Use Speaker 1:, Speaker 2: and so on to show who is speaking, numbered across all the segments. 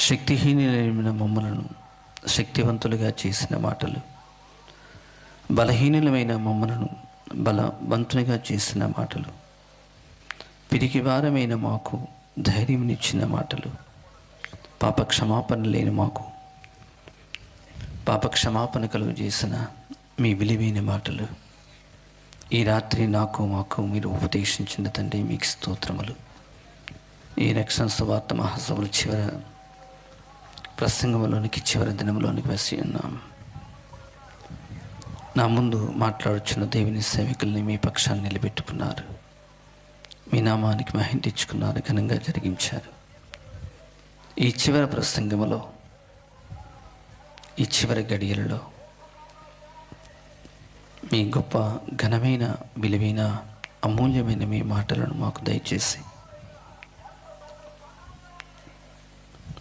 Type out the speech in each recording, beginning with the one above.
Speaker 1: శక్తిహీనులైన మమ్మలను శక్తివంతులుగా చేసిన మాటలు, బలహీనులమైన మమ్మలను బలవంతునిగా చేసిన మాటలు, పిరికివారమైన మాకు ధైర్యంనిచ్చిన మాటలు, పాపక్షమాపణ లేని మాకు పాపక్షమాపణ కలుగు చేసిన మీ విలువైన మాటలు ఈ రాత్రి మాకు మీరు ఉపదేశించిన తండ్రి మీకు స్తోత్రములు. ఈ రక్షణ సువార్త మహాసభలు చివరి ప్రసంగంలోనికి చివరి దినంలోనికి వచ్చి ఉన్నాం. నా ముందు మాట్లాడుచున్న దేవుని సేవకుల్ని మీ పక్షాన్ని నిలబెట్టుకున్నారు, మీ నామానికి మహిమ తెచ్చుకున్నారు, ఘనంగా జరిగించారు. ఈ చివరి ప్రసంగంలో, ఈ చివరి గడియలలో మీ గొప్ప ఘనమైన విలువైన అమూల్యమైన మీ మాటలను మాకు దయచేసి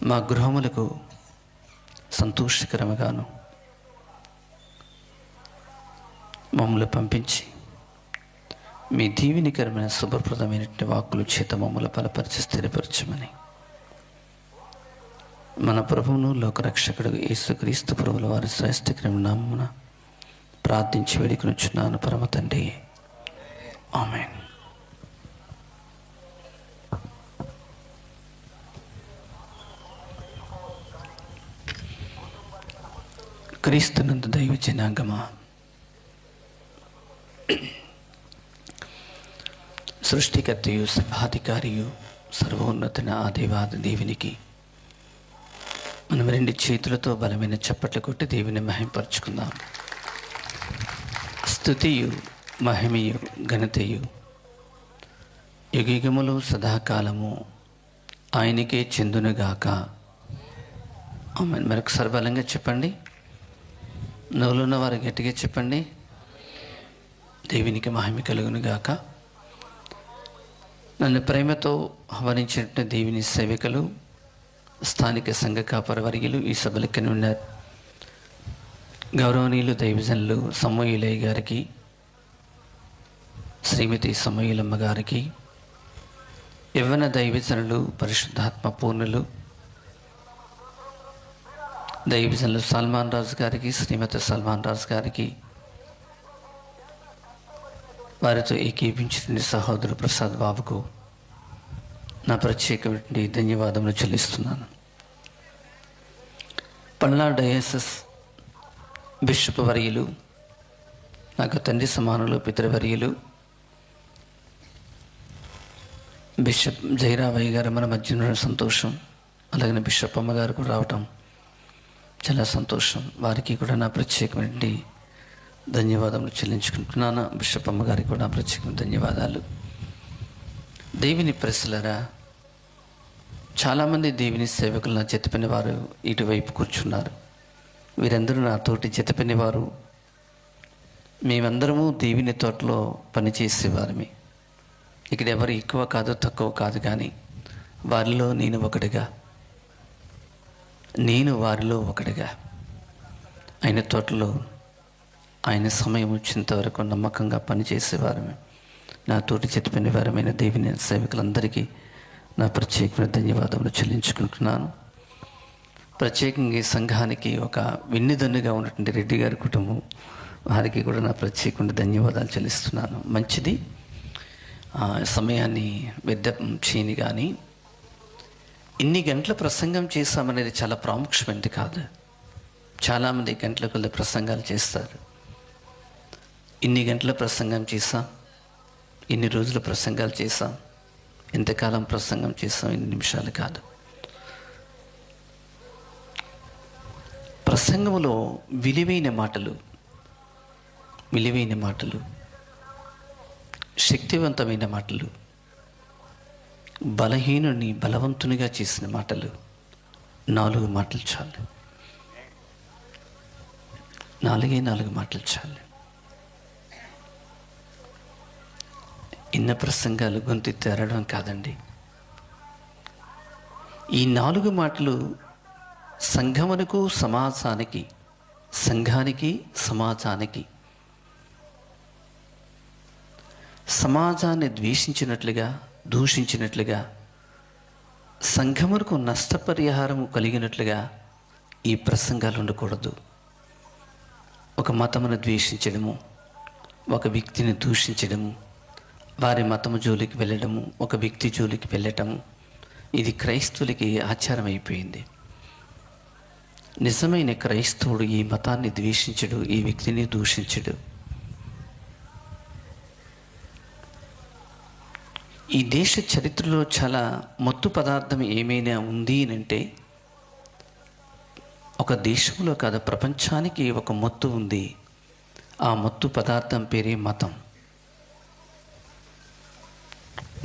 Speaker 1: మా గృహములకు సంతోషకరముగాను మమ్మల్ని పంపించి మీ దీవెనికరమైన శుభప్రదమైనటువంటి వాక్కుల చేత మమ్మల్ని బలపరిచి స్థిరపరచమని మన ప్రభువును లోకరక్షకుడు యేసుక్రీస్తు ప్రభుల వారి శ్రేష్ఠకరమైన నామమున ప్రార్థించి వేడుకొనుచున్నాను పరమ తండ్రి, ఆమేన్. క్రీస్తునందు దైవ జనాంగమా, సృష్టికర్తయు సర్వాధికారియు సర్వోన్నతన ఆ దేవాది దేవునికి మనం రెండు చేతులతో బలమైన చప్పట్లు కొట్టి దేవుని మహిమపరుచుకుందాం. స్తుతియు మహిమయు ఘనతయు యుగయుగములు సదాకాలము ఆయనకే చెందునుగాక, ఆమేన్. మరొకసారి బలంగా చెప్పండి, నవ్వులున్న వారు గట్టిగా చెప్పండి. దేవునికి మహిమ కలుగునుగాక. నన్ను ప్రేమతో ఆహ్వానించినట్టు దేవుని సేవకులు, స్థానిక సంఘ కాపరివర్యులు, ఈ సభలకి ఉన్న గౌరవనీయులు దైవజనులు సమూయేలయ్య గారికి, శ్రీమతి సమూయేలమ్మ గారికి, యవ్వన దైవజనులు పరిశుద్ధాత్మ పూర్ణులు దైవజనులు సల్మాన్ రాజు గారికి, శ్రీమతి సల్మాన్ రాజు గారికి, వారితో ఏకీపించిన సహోదరు ప్రసాద్ బాబుకు నా ప్రత్యేకమైన ధన్యవాదములు చెల్లిస్తున్నాను. పల్నాడు డయాసిస్ బిషప్ వర్యులు, నాకు తండ్రి సమానులు, పితృవర్యులు బిషప్ జయరావయ్య గారు మన మధ్య ఉండడం సంతోషం. అలాగే బిషప్ అమ్మగారు కూడా రావటం చాలా సంతోషం. వారికి కూడా నా ప్రత్యేకమైన ధన్యవాదములు చెల్లించుకుంటున్నాను. బిషప్ అమ్మగారికి కూడా నా ప్రత్యేకమైన ధన్యవాదాలు. దేవుని ప్రెస్లరా, చాలామంది దేవుని సేవకులు నా జతపని వారు ఇటువైపు కూర్చున్నారు. వీరందరూ నాతోటి జతపని వారు. మేమందరము దేవుని తోటలో పనిచేసేవారమే. ఇక్కడ ఎవరు ఎక్కువ కాదు తక్కువ కాదు, కానీ వారిలో నేను వారిలో ఒకటిగా ఆయన తోటలో ఆయన సమయం వచ్చేంత వరకు నమ్మకంగా పనిచేసేవారమే. నా తోటి చెప్పిన వారమైన దేవుని సేవకులందరికీ నా ప్రత్యేకమైన ధన్యవాదములు చెల్లించుకుంటున్నాను. ప్రత్యేకంగా ఈ సంఘానికి ఒక వెన్నుదన్నుగా ఉన్నటువంటి రెడ్డి గారి కుటుంబం, వారికి కూడా నా ప్రత్యేకమైన ధన్యవాదాలు చెల్లిస్తున్నాను. మంచిది, సమయాన్ని వ్యర్థం చేయని, కానీ ఇన్ని గంటల ప్రసంగం చేస్తామనేది చాలా ప్రాముఖ్యమైనది కాదు. చాలామంది గంటల కొద్ది ప్రసంగాలు చేస్తారు. ఇన్ని గంటల ప్రసంగం చేసాం, ఇన్ని రోజుల ప్రసంగాలు చేసాం, ఎంతకాలం ప్రసంగం చేసాం, ఇన్ని నిమిషాలు కాదు. ప్రసంగంలో విలువైన మాటలు, శక్తివంతమైన మాటలు, బలహీనుని బలవంతునిగా చేసిన మాటలు, 4 మాటలు చాలు. 4 మాటలు చాలు. ఇన్న ప్రసంగాలు గొంతు తెరడం కాదండి. ఈ 4 మాటలు సంఘమునకు, సంఘానికి, సమాజానికి, సమాజాన్ని ద్వేషించినట్లుగా, దూషించినట్లుగా, సంఘమునకు నష్టపరిహారము కలిగినట్లుగా ఈ ప్రసంగాలు ఉండకూడదు. ఒక మతమును ద్వేషించడము, ఒక వ్యక్తిని దూషించడము, వారి మతము జోలికి వెళ్ళడము, ఒక వ్యక్తి జోలికి వెళ్ళటము, ఇది క్రైస్తవులకి ఆచారం అయిపోయింది. నిజమైన క్రైస్తవుడు ఈ మతాన్ని ద్వేషించడు, ఈ వ్యక్తిని దూషించడు. ఈ దేశ చరిత్రలో చాలా మత్తు పదార్థం ఏమైనా ఉంది అంటే ఒక దేశంలో కాదు, ప్రపంచానికి ఒక మత్తు ఉంది. ఆ మత్తు పదార్థం పేరే మతం.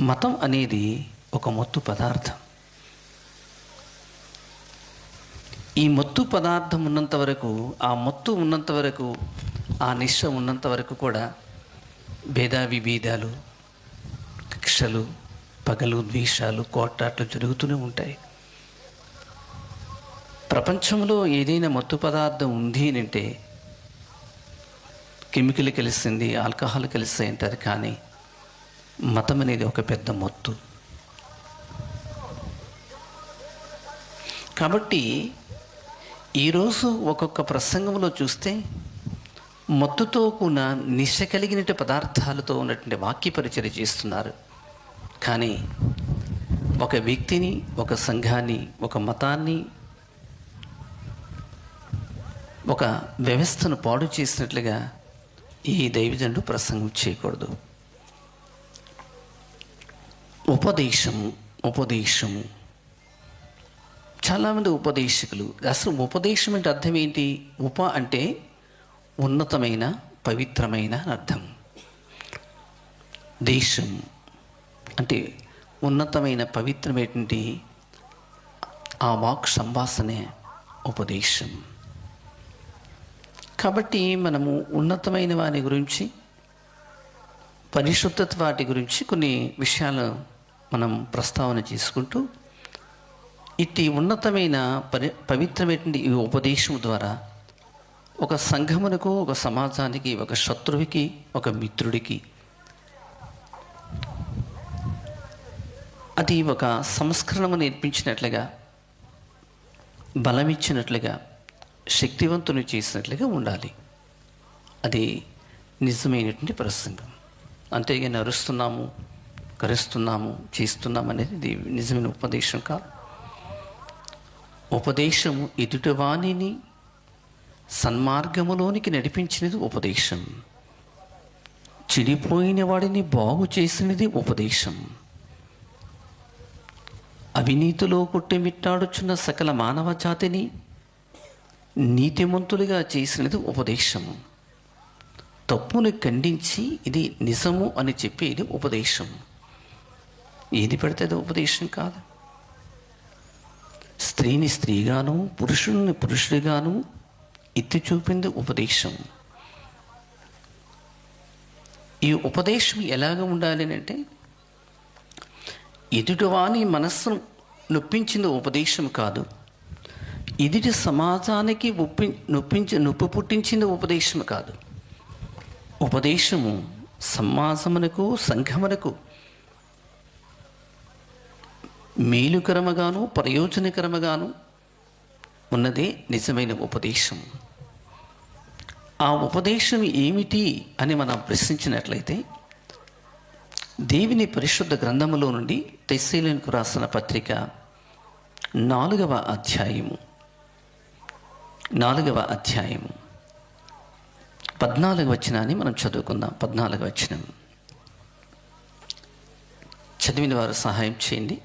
Speaker 1: మతం అనేది ఒక మత్తు పదార్థం. ఈ మత్తు పదార్థం ఉన్నంత వరకు, ఆ మత్తు ఉన్నంత వరకు, ఆ నిశ ఉన్నంత వరకు కూడా భేద విభేదాలు, కక్షలు, పగలు, ద్వేషాలు, కోట్లాట్లు జరుగుతూనే ఉంటాయి. ప్రపంచంలో ఏదైనా మత్తు పదార్థం ఉంది అంటే కెమికల్ కలిసింది, ఆల్కహాల్ కలిసి అంటారు. కానీ మతం అనేది ఒక పెద్ద మత్తు. కాబట్టి ఈరోజు ఒక్కొక్క ప్రసంగంలో చూస్తే మత్తుతో కూడిన నిశ కలిగిన పదార్థాలతో ఉన్నటువంటి వాక్య పరిచయం చేస్తున్నారు. కానీ ఒక వ్యక్తిని, ఒక సంఘాన్ని, ఒక మతాన్ని, ఒక వ్యవస్థను పాడు చేసినట్లుగా ఈ దైవజనుడు ప్రసంగం చేయకూడదు. ఉపదేశము చాలామంది ఉపదేశకులు, అసలు ఉపదేశం అంటే అర్థం ఏంటి? అంటే ఉన్నతమైన, పవిత్రమైన అని అర్థం. దేశం అంటే ఉన్నతమైన, పవిత్రమైనటువంటి ఆ వాక్ సంభాషణే ఉపదేశం. కాబట్టి మనము ఉన్నతమైన వాటి గురించి, పరిశుద్ధత వాటి గురించి కొన్ని విషయాలు మనం ప్రస్తావన చేసుకుంటూ, ఇట్టి ఉన్నతమైన పవిత్రమైనటువంటి ఈ ఉపదేశం ద్వారా ఒక సంఘమునకు, ఒక సమాజానికి, ఒక శత్రువుకి, ఒక మిత్రుడికి అది ఒక సంస్కరణము నేర్పించినట్లుగా, బలమిచ్చినట్లుగా, శక్తివంతుని చేసినట్లుగా ఉండాలి. అది నిజమైనటువంటి ప్రసంగం. అంతేగాని అరుస్తున్నాము, కరుస్తున్నాము, చేస్తున్నాము అనేది నిజమైన ఉపదేశం కాదు. ఉపదేశము ఎదుటివాణిని సన్మార్గములోనికి నడిపించినది ఉపదేశం. చెడిపోయిన వాడిని బాగు చేసినది ఉపదేశం. అవినీతిలో కొట్టుమిట్టాడుచున్న సకల మానవ జాతిని నీతిమంతులుగా చేసినది ఉపదేశము. తప్పుని ఖండించి ఇది నిజము అని చెప్పేది ఉపదేశం. ఏది పెడితే అది ఉపదేశం కాదు. స్త్రీని స్త్రీగాను, పురుషుడిని పురుషుడిగాను ఎత్తి చూపింది ఉపదేశం. ఈ ఉపదేశం ఎలాగ ఉండాలి అంటే, ఎదుటివాని మనస్సును నొప్పించింది ఉపదేశం కాదు, ఎదుటి సమాజానికి నొప్పి పుట్టించింది ఉపదేశం కాదు. ఉపదేశము సమాజమునకు, సంఘమునకు మేలుకరముగాను, ప్రయోజనకరముగాను ఉన్నదే నిజమైన ఉపదేశం. ఆ ఉపదేశం ఏమిటి అని మనం ప్రశ్నించినట్లయితే, దేవుని పరిశుద్ధ గ్రంథములో నుండి తెస్సలోనికీయులకు రాసిన పత్రిక 4వ అధ్యాయము 14వ వచనాన్ని మనం చదువుకుందాం. 14వ వచనం చదివిన వారు సహాయం చేయండి.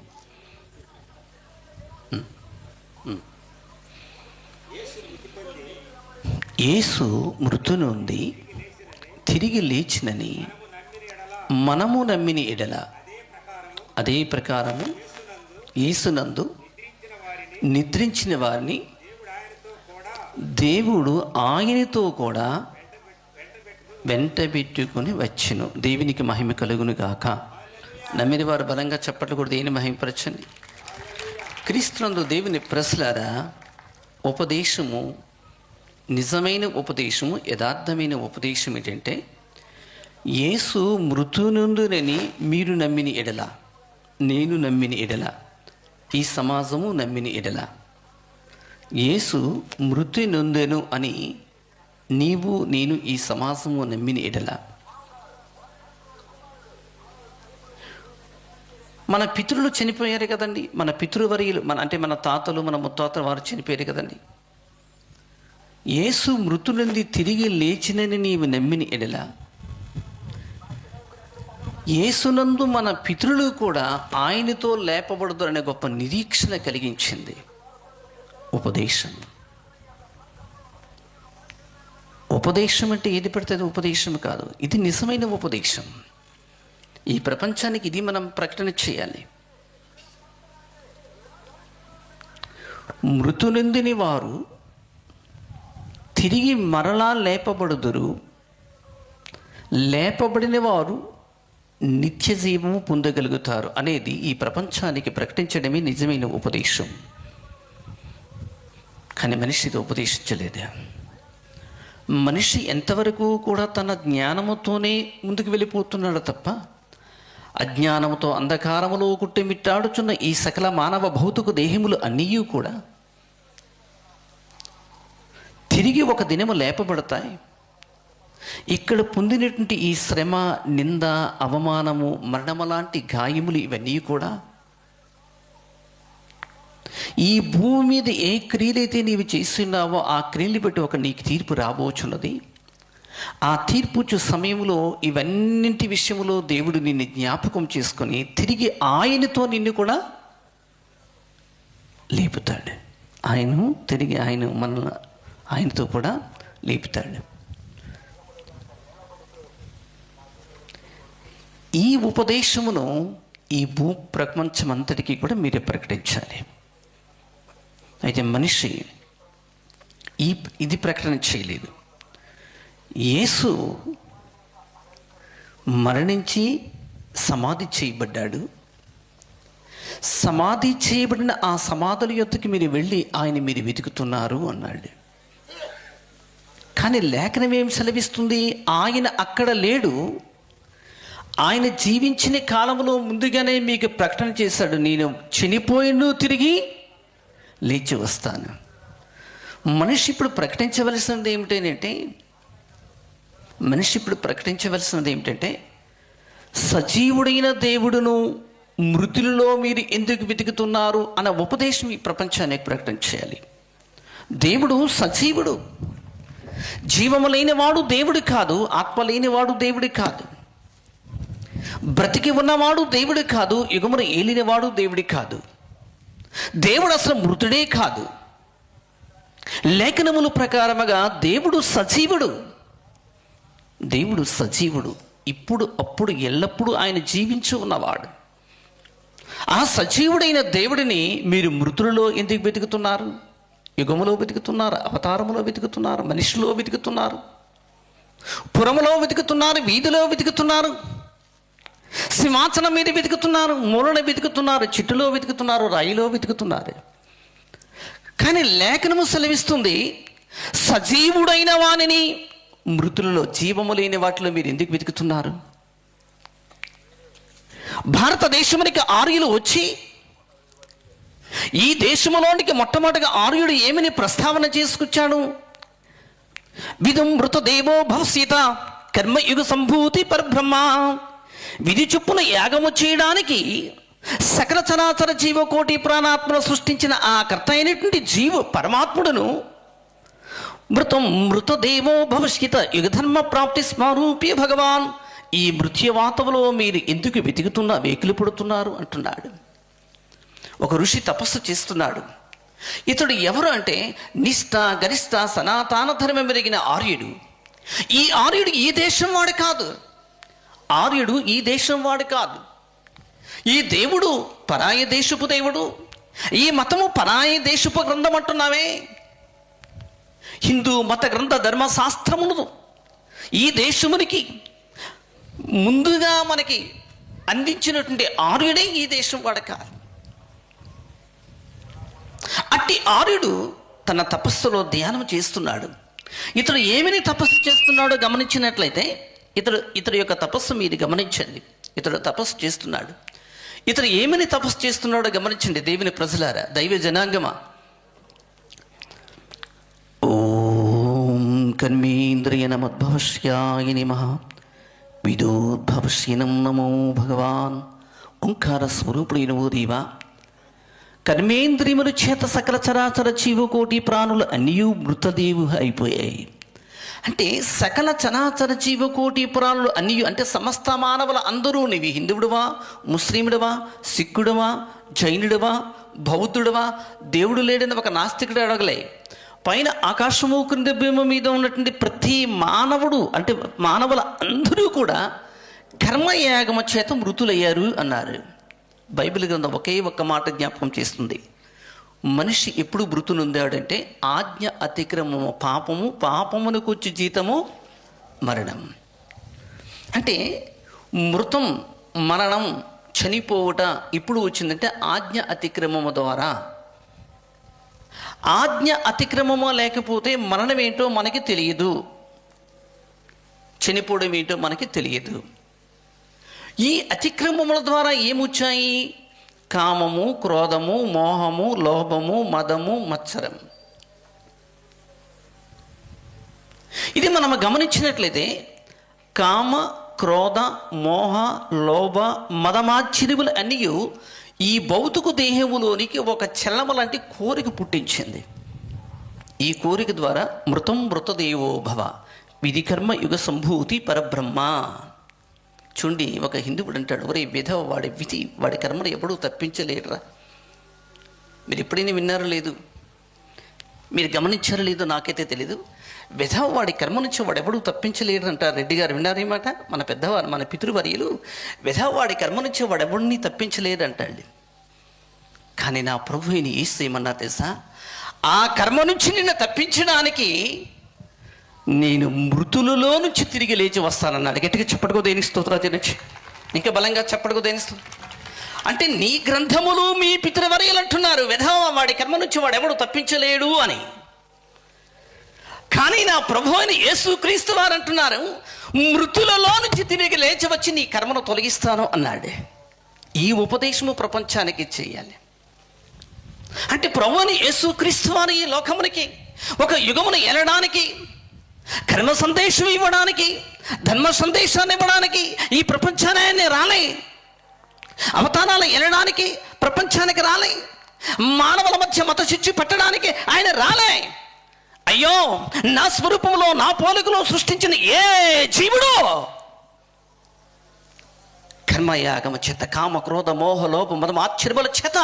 Speaker 1: యేసు మృతి నుండి తిరిగి లేచినని మనము నమ్మిన ఎడల, అదే ప్రకారము యేసునందు నిద్రించిన వారిని దేవుడు ఆయనతో కూడా వెంటబెట్టుకుని వచ్చెను. దేవునికి మహిమ కలుగును గాక. నమ్మిన వారు బలంగా చప్పట్లు కూడా దేని మహిమపరచండి. క్రీస్తునందు దేవుని ప్రజలారా, ఉపదేశము, నిజమైన ఉపదేశము, యథార్థమైన ఉపదేశం ఏంటంటే, యేసు మృతునందునని మీరు నమ్మిన ఎడల, నేను నమ్మిన ఎడల, ఈ సమాజము నమ్మిన ఎడల, యేసు మృతి నొందెను అని నీవు నేను ఈ సమాజము నమ్మిన ఎడల, మన పితరులు చనిపోయారు కదండి, మన పితృవర్యులు మన తాతలు మన ముత్తాతలు వారు చనిపోయారు కదండి. యేసు మృతు నుండి తిరిగి లేచినని నీవు నమ్మిన ఎడల, యేసునందు మన పితరులు కూడా ఆయనతో లేపబడదు అనే గొప్ప నిరీక్షణ కలిగించింది ఉపదేశం. ఉపదేశం అంటే ఏది పడితే అది ఉపదేశం కాదు, ఇది నిజమైన ఉపదేశం. ఈ ప్రపంచానికి ఇది మనం ప్రకటన చేయాలి. మృతు నొందిన వారు తిరిగి మరలా లేపబడుదురు, లేపబడిన వారు నిత్య జీవము పొందగలుగుతారు అనేది ఈ ప్రపంచానికి ప్రకటించడమే నిజమైన ఉపదేశం. కానీ మనిషి ఇది ఉపదేశించలేదు. మనిషి ఎంతవరకు కూడా తన జ్ఞానముతోనే ముందుకు వెళ్ళిపోతున్నాడు తప్ప, అజ్ఞానముతో అంధకారములో కుట్టెమిట్టాడుచున్న ఈ సకల మానవ భౌతిక దేహములు అన్నీ కూడా తిరిగి ఒక దినము లేపబడతాయి. ఇక్కడ పొందినటువంటి ఈ శ్రమ, నింద, అవమానము, మరణము లాంటి గాయములు ఇవన్నీ కూడా ఈ భూమి మీద ఏ క్రియలైతే నీవు చేస్తున్నావో ఆ క్రియలు బట్టి ఒక నీకు తీర్పు రాబోచున్నది. ఆ తీర్పు సమయంలో ఇవన్నింటి విషయంలో దేవుడు నిన్ను జ్ఞాపకం చేసుకొని తిరిగి ఆయనతో నిన్ను కూడా లేపుతాడు. ఆయనతో కూడా లేపుతాడు. ఈ ఉపదేశమును ఈ భూ ప్రపంచమంతటికీ కూడా మీరే ప్రకటించాలి. అయితే మనిషి ఇది ప్రకటన చేయలేదు. యేసు మరణించి సమాధి చేయబడ్డాడు. సమాధి చేయబడిన ఆ సమాధుల యొద్దకు మీరు వెళ్ళి మీరు వెతుకుతున్నారు అన్నాడు. కానీ లేఖనం ఏం సెలవిస్తుంది? ఆయన అక్కడ లేడు. ఆయన జీవించిన కాలంలో ముందుగానే మీకు ప్రకటన చేశాడు, నేను చనిపోయిను తిరిగి లేచి వస్తాను. మనిషి ఇప్పుడు ప్రకటించవలసినది ఏమిటంటే సజీవుడైన దేవుడును మృతులలో మీరు ఎందుకు వెతుకుతున్నారు అన్న ఉపదేశం ఈ ప్రపంచానికి ప్రకటన చేయాలి. దేవుడు సజీవుడు, జీవము లేనివాడు దేవుడు కాదు, ఆత్మ లేనివాడు దేవుడు కాదు, బ్రతికి ఉన్నవాడు దేవుడు కాదు, యుగమును ఏలినవాడు దేవుడి కాదు. దేవుడు అసలు మృతుడే కాదు. లేఖనముల ప్రకారముగా దేవుడు సజీవుడు, ఇప్పుడు అప్పుడు ఎల్లప్పుడూ ఆయన జీవించి ఉన్నవాడు. ఆ సజీవుడైన దేవుడిని మీరు మృతులలో ఎందుకు వెతుకుతున్నారు? యుగములో వెతుకుతున్నారు, అవతారములో వెతుకుతున్నారు, మనిషిలో వెతుకుతున్నారు, పురములో వెతుకుతున్నారు, వీధిలో వెతుకుతున్నారు, సింహాసనం మీద వెతుకుతున్నారు, మూలన వెతుకుతున్నారు, చెట్టులో వెతుకుతున్నారు, రాయిలో వెతుకుతున్నారు. కానీ లేఖనము సెలవిస్తుంది, సజీవుడైన వానిని మృతులలో, జీవము లేని వాటిలో మీరు ఎందుకు వెతుకుతున్నారు? భారతదేశానికి ఆర్యులు వచ్చి ఈ దేశంలోనికి మొట్టమొదటిగా ఆర్యుడు ఏమని ప్రస్తావన చేసుకొచ్చాడు? విధం మృతదేవో భవసీత కర్మయుగ సంభూతి పరబ్రహ్మ. విధి చొప్పున యాగము చేయడానికి సకల చరాచర జీవకోటి ప్రాణాత్మను సృష్టించిన ఆ కర్త అయినటువంటి పరమాత్ముడును మృతదేవో భవిష్యత యుగధర్మ ప్రాప్తి స్వరూపీ భగవాన్. ఈ మృత్యువాతములో మీరు ఎందుకు వేకులు పడుతున్నారు అంటున్నాడు. ఒక ఋషి తపస్సు చేస్తున్నాడు. ఇతడు ఎవరు అంటే నిష్ఠ గరిష్ట సనాతన ధర్మం మెరిగిన ఆర్యుడు. ఈ ఆర్యుడు ఈ దేశం వాడు కాదు. ఈ దేవుడు పరాయ దేశపు దేవుడు, ఈ మతము పరాయ దేశపు గ్రంథం అంటున్నావే. హిందూ మత గ్రంథ ధర్మశాస్త్రమును ఈ దేశమునికి ముందుగా మనకి అందించినటువంటి ఆర్యుడే ఈ దేశం వాడు కాదు. అట్టి ఆర్యుడు తన తపస్సులో ధ్యానం చేస్తున్నాడు. ఇతడు ఏమని తపస్సు చేస్తున్నాడో గమనించినట్లయితే ఇతడు యొక్క తపస్సు మీరు గమనించండి. ఇతడు తపస్సు చేస్తున్నాడు. ఇతను ఏమని తపస్సు చేస్తున్నాడో గమనించండి దేవుని ప్రజలారా, దైవ జనాంగమా. ఓం కర్మేంద్రియనమద్భవశ్యాయ నమః విదోద్భవశ్యనం నమో భగవాన్. ఓంకార స్వరూపుడైన ఓ దేవా, కర్మేంద్రియముల చేత సకల చరాచర జీవకోటి ప్రాణులు అన్నీ మృతదేవు అయిపోయాయి. అంటే సకల చరాచర జీవకోటి పురాణులు అన్నీ అంటే సమస్త మానవుల అందరూ, నీవి హిందువుడువా, ముస్లిండువా, సిక్కుడువా, జైనుడువా, బౌద్ధుడువా, దేవుడు లేడని ఒక నాస్తికుడు అడగలే. పైన ఆకాశము క్రింద భూమి మీద ఉన్నటువంటి ప్రతి మానవుడు అంటే మానవుల అందరూ కూడా కర్మయాగమ చేత మృతులయ్యారు అన్నారు. బైబిల్ గ్రంథం ఒకే ఒక్క మాట జ్ఞాపకం చేస్తుంది. మనిషి ఎప్పుడు మృతు నొందాడంటే ఆజ్ఞ అతిక్రమము పాపము, పాపమునకు వచ్చి జీతము మరణం. అంటే మృతం, మరణం, చనిపోవుట ఇప్పుడు వచ్చిందంటే ఆజ్ఞ అతిక్రమము ద్వారా. ఆజ్ఞ అతిక్రమము లేకపోతే మరణం ఏంటో మనకి తెలియదు, చనిపోవడం ఏంటో మనకి తెలియదు. ఈ అతిక్రమముల ద్వారా ఏమొచ్చాయి? కామము, క్రోధము, మోహము, లోభము, మదము, మత్సరం. ఇది మనం గమనించినట్లయితే కామ, క్రోధ, మోహ, లోభ, మదమాశ్చర్యములు అన్నీ ఈ భౌతిక దేహములోనికి ఒక చలమ లాంటి కోరిక పుట్టించింది. ఈ కోరిక ద్వారా మృతం మృతదేవో భవ విధి కర్మ యుగ సంభూతి పరబ్రహ్మ. చూడండి, ఒక హిందువుడు అంటాడు, ఒరే విధవ, వాడి విధి వాడి కర్మను ఎప్పుడూ తప్పించలేడురా. మీరు ఎప్పుడైనా విన్నారో లేదు, మీరు గమనించారో లేదో నాకైతే తెలీదు. విధవ వాడి కర్మ నుంచి వాడు ఎవడూ తప్పించలేడు అంటారు. రెడ్డి గారు విన్నారేమాట? మన పెద్దవారు, మన పితృవర్యులు, విధవ వాడి కర్మ నుంచి వాడు ఎవడిని తప్పించలేడు అంటాడు. కానీ నా ప్రభు అయిన యేసు ఏమన్నా తెలుసా? ఆ కర్మ నుంచి నిన్ను తప్పించడానికి నేను మృతులలో నుంచి తిరిగి లేచి వస్తానన్నాడు. గట్టిగా చెప్పడుకో దేని స్తోత్రాలు తినచ్చు, ఇంకా బలంగా చెప్పడుకో దేని స్తోత్రం. అంటే నీ గ్రంథములు మీ పితృవర్యులు అంటున్నారు విధవ వాడి కర్మ నుంచి వాడు ఎవడు తప్పించలేడు అని. కానీ నా ప్రభు అయిన యేసుక్రీస్తు వారు అంటున్నారు మృతులలో నుంచి తిరిగి లేచి వచ్చి నీ కర్మను తొలగిస్తాను అన్నాడు. ఈ ఉపదేశము ప్రపంచానికి చేయాలి. అంటే ప్రభు అయిన యేసుక్రీస్తు వారు ఈ లోకమునికి ఒక యుగమును ఏలడానికి, కర్మ సందేశం ఇవ్వడానికి, ధర్మ సందేశాన్ని ఇవ్వడానికి ఈ ప్రపంచాన్ని రాలే. అవతారాలు వెళ్ళడానికి ప్రపంచానికి రాలే. మానవుల మధ్య మత చిచ్చు పెట్టడానికి ఆయన రాలే. అయ్యో, నా స్వరూపంలో నా పోలికలో సృష్టించిన ఏ జీవుడు కర్మయాగమ చేత, కామ, క్రోధ, మోహ, లోభ, మదం, ఆశ్చర్యముల చేత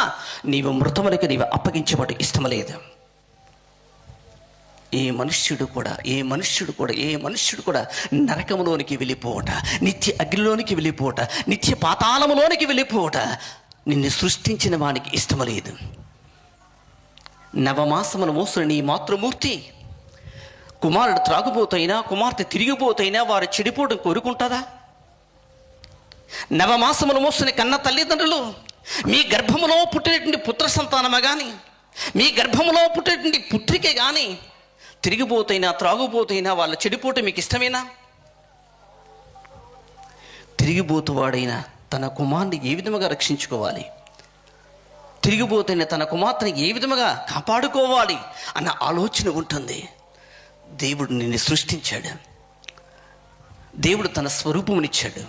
Speaker 1: నీవు మృతములకి నీవు అప్పగించబడి ఇష్టం లేదు. ఏ మనుష్యుడు కూడా నరకములోనికి వెళ్ళిపోవట, నిత్య అగ్నిలోనికి వెళ్ళిపోవట, నిత్య పాతాళములోనికి వెళ్ళిపోవట నిన్ను సృష్టించిన వానికి ఇష్టము లేదు. నవమాసముల మోసిన నీ మాతృమూర్తి కుమారుడు త్రాగుబోతైనా, కుమార్తె తిరిగిపోతైనా వారు చెడిపోవడం కోరుకుంటుందా? నవమాసములు మోసిన కన్న తల్లిదండ్రులు మీ గర్భములో పుట్టినటువంటి పుత్ర సంతానమ కానీ, మీ గర్భములో పుట్టినటువంటి పుత్రికే కానీ తిరిగిపోతైనా, త్రాగుపోతైనా వాళ్ళు చెడిపోతే మీకు ఇష్టమేనా? తిరిగిపోతువాడైనా తన కుమార్ని ఏ విధముగా రక్షించుకోవాలి, తిరిగిపోతైనా తన కుమార్తెని ఏ విధముగా కాపాడుకోవాలి అన్న ఆలోచన ఉంటుంది. దేవుడు నిన్ను సృష్టించాడు, దేవుడు తన స్వరూపమునిచ్చాడు,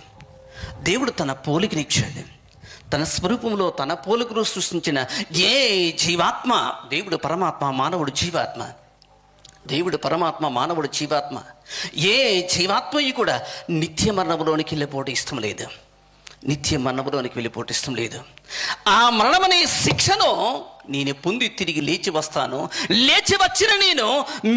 Speaker 1: దేవుడు తన పోలికనిచ్చాడు. తన స్వరూపంలో తన పోలికను సృష్టించిన ఏ జీవాత్మ, దేవుడు పరమాత్మ, మానవుడు జీవాత్మ, దేవుడు పరమాత్మ, మానవుడు జీవాత్మ, ఏ జీవాత్మయ్య కూడా నిత్య మరణంలోనికి వెళ్ళిపోవడం ఇష్టం లేదు. నిత్య మరణంలోనికి వెళ్ళిపోవడం ఇష్టం లేదు. ఆ మరణం అనే శిక్షను నేను పొంది తిరిగి లేచి వస్తాను. లేచి వచ్చిన నేను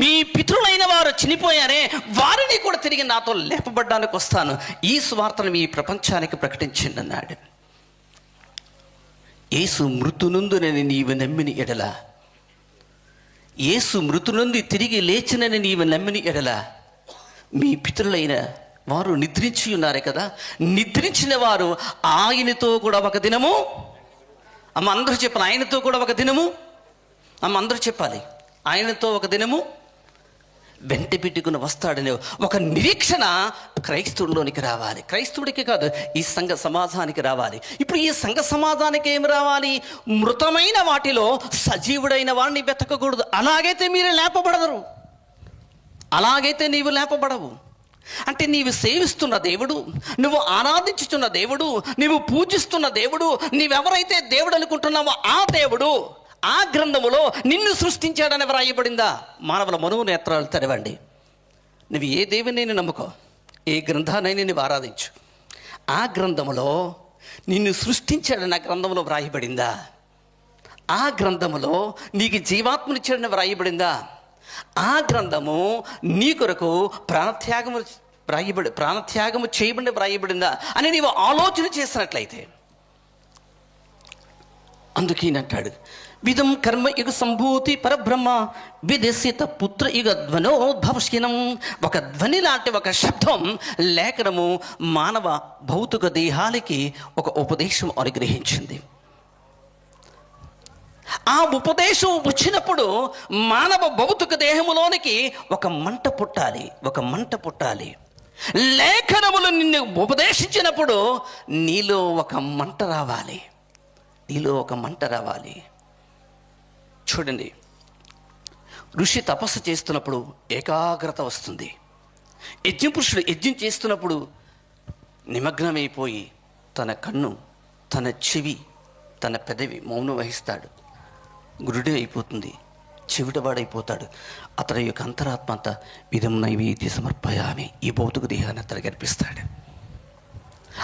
Speaker 1: మీ పితరులైన వారు చనిపోయారే వారిని కూడా తిరిగి నాతో లేపబడ్డానికి వస్తాను. ఈ సువార్తను మీ ప్రపంచానికి ప్రకటించండి అన్నాడు. యేసు మృతునందునని నీవు నమ్మిన ఎడల, యేసు మృతునంది తిరిగి లేచినని నీవు నమ్మిన ఎడల మీ పితరులైన వారు నిద్రించి ఉన్నారు కదా, నిద్రించిన వారు ఆయనతో కూడా ఒక దినము, అమ్మ అందరూ చెప్పాలి, ఆయనతో కూడా ఒక దినము, అమ్మ అందరూ చెప్పాలి, ఆయనతో ఒక దినము వెంట పెట్టుకుని వస్తాడనే ఒక నిరీక్షణ క్రైస్తవుడిలోనికి రావాలి. క్రైస్తవుడికి కాదు, ఈ సంఘ సమాజానికి రావాలి. ఇప్పుడు ఈ సంఘ సమాజానికి ఏమి రావాలి? మృతమైన వాటిలో సజీవుడైన వాడిని వెతకకూడదు. అలాగైతే మీరు లేపబడరు, అలాగైతే నీవు లేపబడవు. అంటే నీవు సేవిస్తున్న దేవుడు, నువ్వు ఆరాధించుతున్న దేవుడు, నీవు పూజిస్తున్న దేవుడు, నీవెవరైతే దేవుడు అనుకుంటున్నావో ఆ దేవుడు ఆ గ్రంథములో నిన్ను సృష్టించాడని వ్రాయబడిందా? మానవుల మనువు నేత్రాలు తెరవండి. నువ్వు ఏ దేవుని నమ్ముకో, ఏ గ్రంథానైనా నువ్వు ఆరాధించు, ఆ గ్రంథములో నిన్ను సృష్టించాడని ఆ గ్రంథంలో వ్రాయబడిందా? ఆ గ్రంథములో నీకు జీవాత్మనిచ్చాడని వ్రాయబడిందా? ఆ గ్రంథము నీ కొరకు ప్రాణత్యాగము చేయబడి వ్రాయబడిందా అని నీవు ఆలోచన చేసినట్లయితే, అందుకేనంటాడు, విధం కర్మ యుగ సంభూతి పరబ్రహ్మ విదేశిత పుత్ర యుగ ధ్వనోద్భవశీనం. ఒక ధ్వని లాంటి ఒక శబ్దం లేఖనము మానవ భౌతిక దేహాలకి ఒక ఉపదేశం అనుగ్రహించింది. ఆ ఉపదేశం వచ్చినప్పుడు మానవ భౌతిక దేహములోనికి ఒక మంట పుట్టాలి, ఒక మంట పుట్టాలి. లేఖనములు నిన్ను ఉపదేశించినప్పుడు నీలో ఒక మంట రావాలి, నీలో ఒక మంట రావాలి. చూడండి, ఋషి తపస్సు చేస్తున్నప్పుడు ఏకాగ్రత వస్తుంది. పురుషుడు యజ్ఞం చేస్తున్నప్పుడు నిమగ్నమైపోయి తన కన్ను, తన చెవి, తన పెదవి మౌనం వహిస్తాడు. గురుడే అయిపోతుంది, చెవిటవాడైపోతాడు. అతని యొక్క అంతరాత్మ అంతా విధం నైవేద్య సమర్పయామి, ఈ భౌతిక దేహాన్ని అతను కనిపిస్తాడు.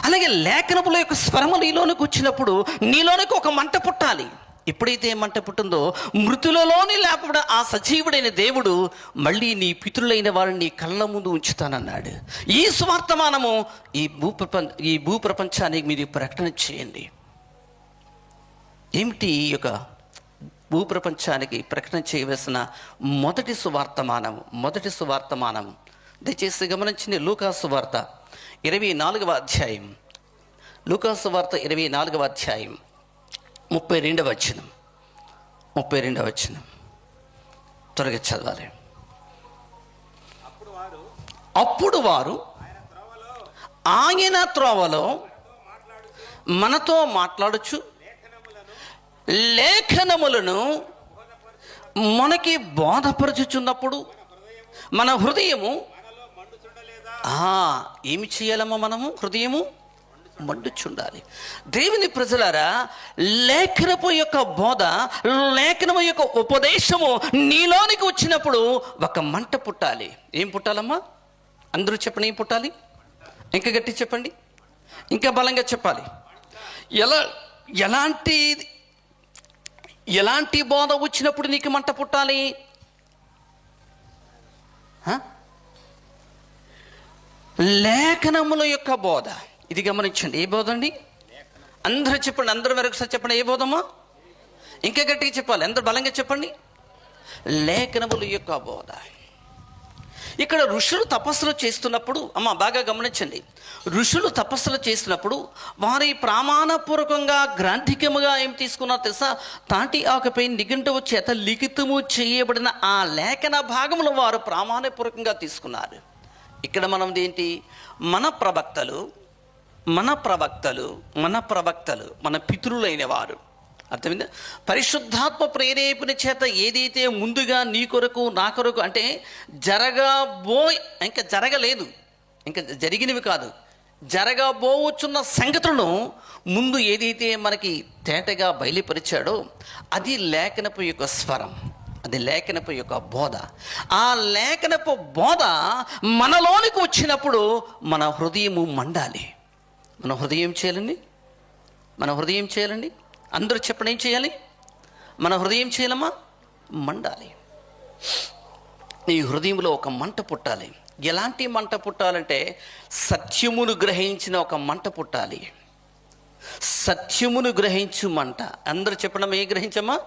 Speaker 1: అలాగే లేఖనముల యొక్క స్వరము నీలోనికి వచ్చినప్పుడు నీలోనికి ఒక మంట పుట్టాలి. ఎప్పుడైతే మంట పుట్టిందో మృతులలోని లేకపోవడం ఆ సజీవుడైన దేవుడు మళ్ళీ నీ పితరులైన వారిని నీ కళ్ళ ముందు ఉంచుతానన్నాడు. ఈ స్వార్థమానము ఈ భూప్రపంచానికి మీరు ప్రకటన చేయండి. ఏమిటి ఈ యొక్క భూప్రపంచానికి ప్రకటన చేయవలసిన మొదటి సువార్తమానం దయచేసి గమనించిన లూకాసు వార్త 24వ అధ్యాయం, లూకాసు వార్త 24వ అధ్యాయం 32వ వచనం త్వరగా చదవాలి. అప్పుడు వారు ఆయన త్రోవలో మనతో మాట్లాడుచు లేఖనములను మనకి బోధపరచుచున్నప్పుడు మన హృదయము ఏమి చేయాలమ్మా? మనము హృదయము మండుచుండాలి. దేవుని ప్రజలారా, లేఖనపు యొక్క బోధ, లేఖనము యొక్క ఉపదేశము నీలోనికి వచ్చినప్పుడు ఒక మంట పుట్టాలి. ఏం పుట్టాలమ్మా? అందరూ చెప్పండి, ఏం పుట్టాలి? ఇంకా గట్టి చెప్పండి, ఇంకా బలంగా చెప్పాలి. ఎలాంటి బోధ వచ్చినప్పుడు నీకు మంట పుట్టాలి? లేఖనముల యొక్క బోధ. ఇది గమనించండి. ఏ బోధ అండి? అందరూ చెప్పండి, అందరూ మరొకసారి చెప్పండి. ఏ బోధమా? ఇంకా గట్టిగా చెప్పాలి, అందరూ బలంగా చెప్పండి. లేఖనముల యొక్క బోధ. ఇక్కడ ఋషులు తపస్సులు చేస్తున్నప్పుడు, బాగా గమనించండి, ఋషులు తపస్సులు చేస్తున్నప్పుడు వారి ప్రమాణపూర్వకంగా గ్రాంథికముగా ఏం తీసుకున్నారో తెలుసా? తాటి ఆకుపై నిఘంటువు చేత లిఖితము చేయబడిన ఆ లేఖన భాగములు వారు ప్రమాణపూర్వకంగా తీసుకున్నారు. ఇక్కడ మనం ఏంటి? మన ప్రవక్తలు మన పితరులైన వారు, అర్థమైందా? పరిశుద్ధాత్మ ప్రేరేపణ చేత ఏదైతే ముందుగా నీ కొరకు నా కొరకు, అంటే ఇంకా జరగలేదు, ఇంకా జరిగినవి కాదు, జరగబోచున్న సంగతులను ముందు ఏదైతే మనకి తేటగా బయలుపరిచాడో అది లేఖనపు యొక్క స్వరం, అది లేఖనపు యొక్క బోధ. ఆ లేఖనపు బోధ మనలోనికి వచ్చినప్పుడు మన హృదయము మండాలి. మన హృదయం చేయాలండి. అందరూ చెప్పండి, ఏం చేయాలి? మన హృదయం చేయాలమ్మా? మండాలి. నీ హృదయంలో ఒక మంట పుట్టాలి. ఎలాంటి మంట పుట్టాలంటే సత్యమును గ్రహించిన ఒక మంట పుట్టాలి. సత్యమును గ్రహించు మంట. అందరూ చెప్పండి, ఏం గ్రహించమ్మా?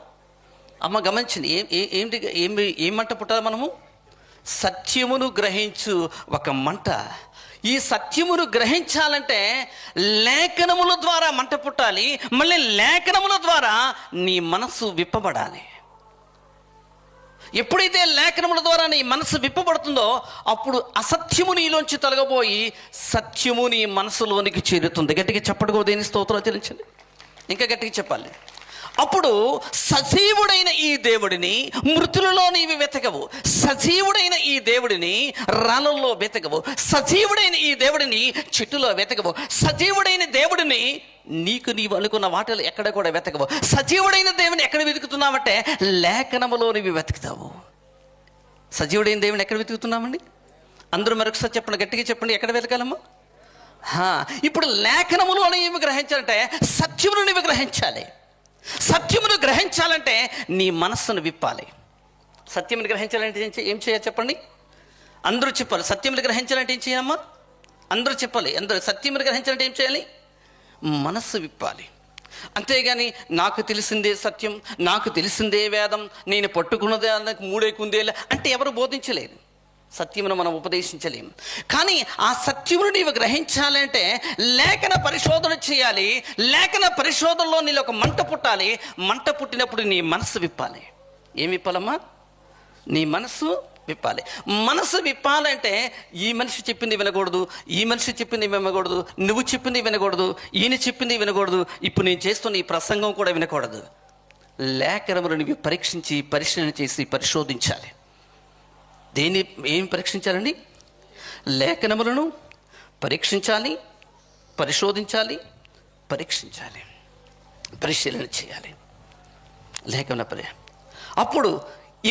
Speaker 1: గమనించండి, ఏం మంట పుట్టాలి? మనము సత్యమును గ్రహించు ఒక మంట. ఈ సత్యమును గ్రహించాలంటే లేఖనముల ద్వారా మంట పుట్టాలి. మళ్ళీ లేఖనముల ద్వారా నీ మనస్సు విప్పబడాలి. ఎప్పుడైతే లేఖనముల ద్వారా నీ మనసు విప్పబడుతుందో అప్పుడు అసత్యము నీలోంచి తొలగబోయి సత్యము నీ మనసులోనికి చేరుతుంది. గట్టిగా చెప్పడుకో, దేని స్తోత్రం చెల్లించండి. ఇంకా గట్టిగా చెప్పాలి. అప్పుడు సజీవుడైన ఈ దేవుడిని మృతులలో నీవి వెతకవు, సజీవుడైన ఈ దేవుడిని రాళ్ళల్లో వెతకవు, సజీవుడైన ఈ దేవుడిని చెట్టులో వెతకవు, సజీవుడైన దేవుడిని నీవు అనుకున్న వాటిలో ఎక్కడ కూడా వెతకవు. సజీవుడైన దేవుని ఎక్కడ వెతుకుతున్నామంటే లేఖనములో నీవి వెతుకుతావు. సజీవుడైన దేవుని ఎక్కడ వెతుకుతున్నామండి? అందరూ మరొకసారి చెప్పండి, గట్టిగా చెప్పండి, ఎక్కడ వెతకాలమ్మా? ఇప్పుడు లేఖనములో నీవు గ్రహించాలంటే సత్యమును నీవు గ్రహించాలి. సత్యమును గ్రహించాలంటే నీ మనస్సును విప్పాలి. సత్యమును గ్రహించాలంటే ఏం చేయాలి చెప్పండి? అందరూ చెప్పాలి. సత్యమును గ్రహించాలంటే ఏం చేయాలమ్మా? అందరూ చెప్పాలి. అందరూ సత్యమును గ్రహించాలంటే ఏం చేయాలి? మనస్సు విప్పాలి. అంతేగాని నాకు తెలిసిందే సత్యం, నాకు తెలిసిందే వేదం, నేను పట్టుకున్నదే నాకు మూడే కుందేలే అంటే ఎవరు బోధించలేదు. సత్యమును మనం ఉపదేశించలేము. కానీ ఆ సత్యమును నీవు గ్రహించాలంటే లేఖన పరిశోధన చేయాలి. లేఖన పరిశోధనలో నీలో ఒక మంట పుట్టాలి. మంట పుట్టినప్పుడు నీ మనసు విప్పాలి. ఏం విప్పాలమ్మా? నీ మనసు విప్పాలి. మనసు విప్పాలంటే ఈ మనిషి చెప్పింది వినకూడదు, ఈ మనిషి చెప్పింది వినకూడదు, నువ్వు చెప్పింది వినకూడదు, ఈయన చెప్పింది వినకూడదు, ఇప్పుడు నేను చేస్తున్న ఈ ప్రసంగం కూడా వినకూడదు. లేఖనములు నువ్వు పరీక్షించి పరిశీలన చేసి పరిశోధించాలి. దేన్ని ఏమి పరీక్షించాలండి? లేఖనములను పరీక్షించాలి, పరిశోధించాలి, పరీక్షించాలి, పరిశీలన చేయాలి. లేఖన అప్పుడు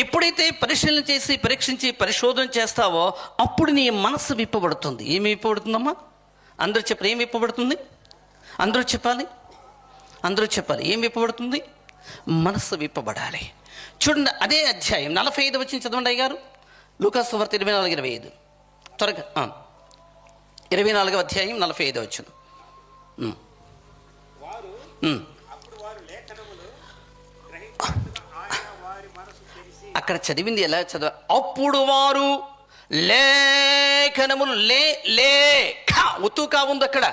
Speaker 1: ఎప్పుడైతే పరిశీలన చేసి పరీక్షించి పరిశోధన చేస్తావో అప్పుడు నీ మనస్సు విప్పబడుతుంది. ఏమి విప్పబడుతుందమ్మా? అందరూ చెప్పాలి. ఏం విప్పబడుతుంది? అందరూ చెప్పాలి. అందరూ చెప్పాలి. ఏం విప్పబడుతుంది? మనస్సు విప్పబడాలి. చూడండి, అదే అధ్యాయం 45 వచ్చింది చదవండి అయ్యారు. లూకాసు సువార్త 24:25 త్వరగా. 24వ అధ్యాయం 45 వచ్చింది. అక్కడ చదివింది ఎలా చదవ? అప్పుడు వారు లేఖనములు ఉతుకా ఉంది అక్కడ.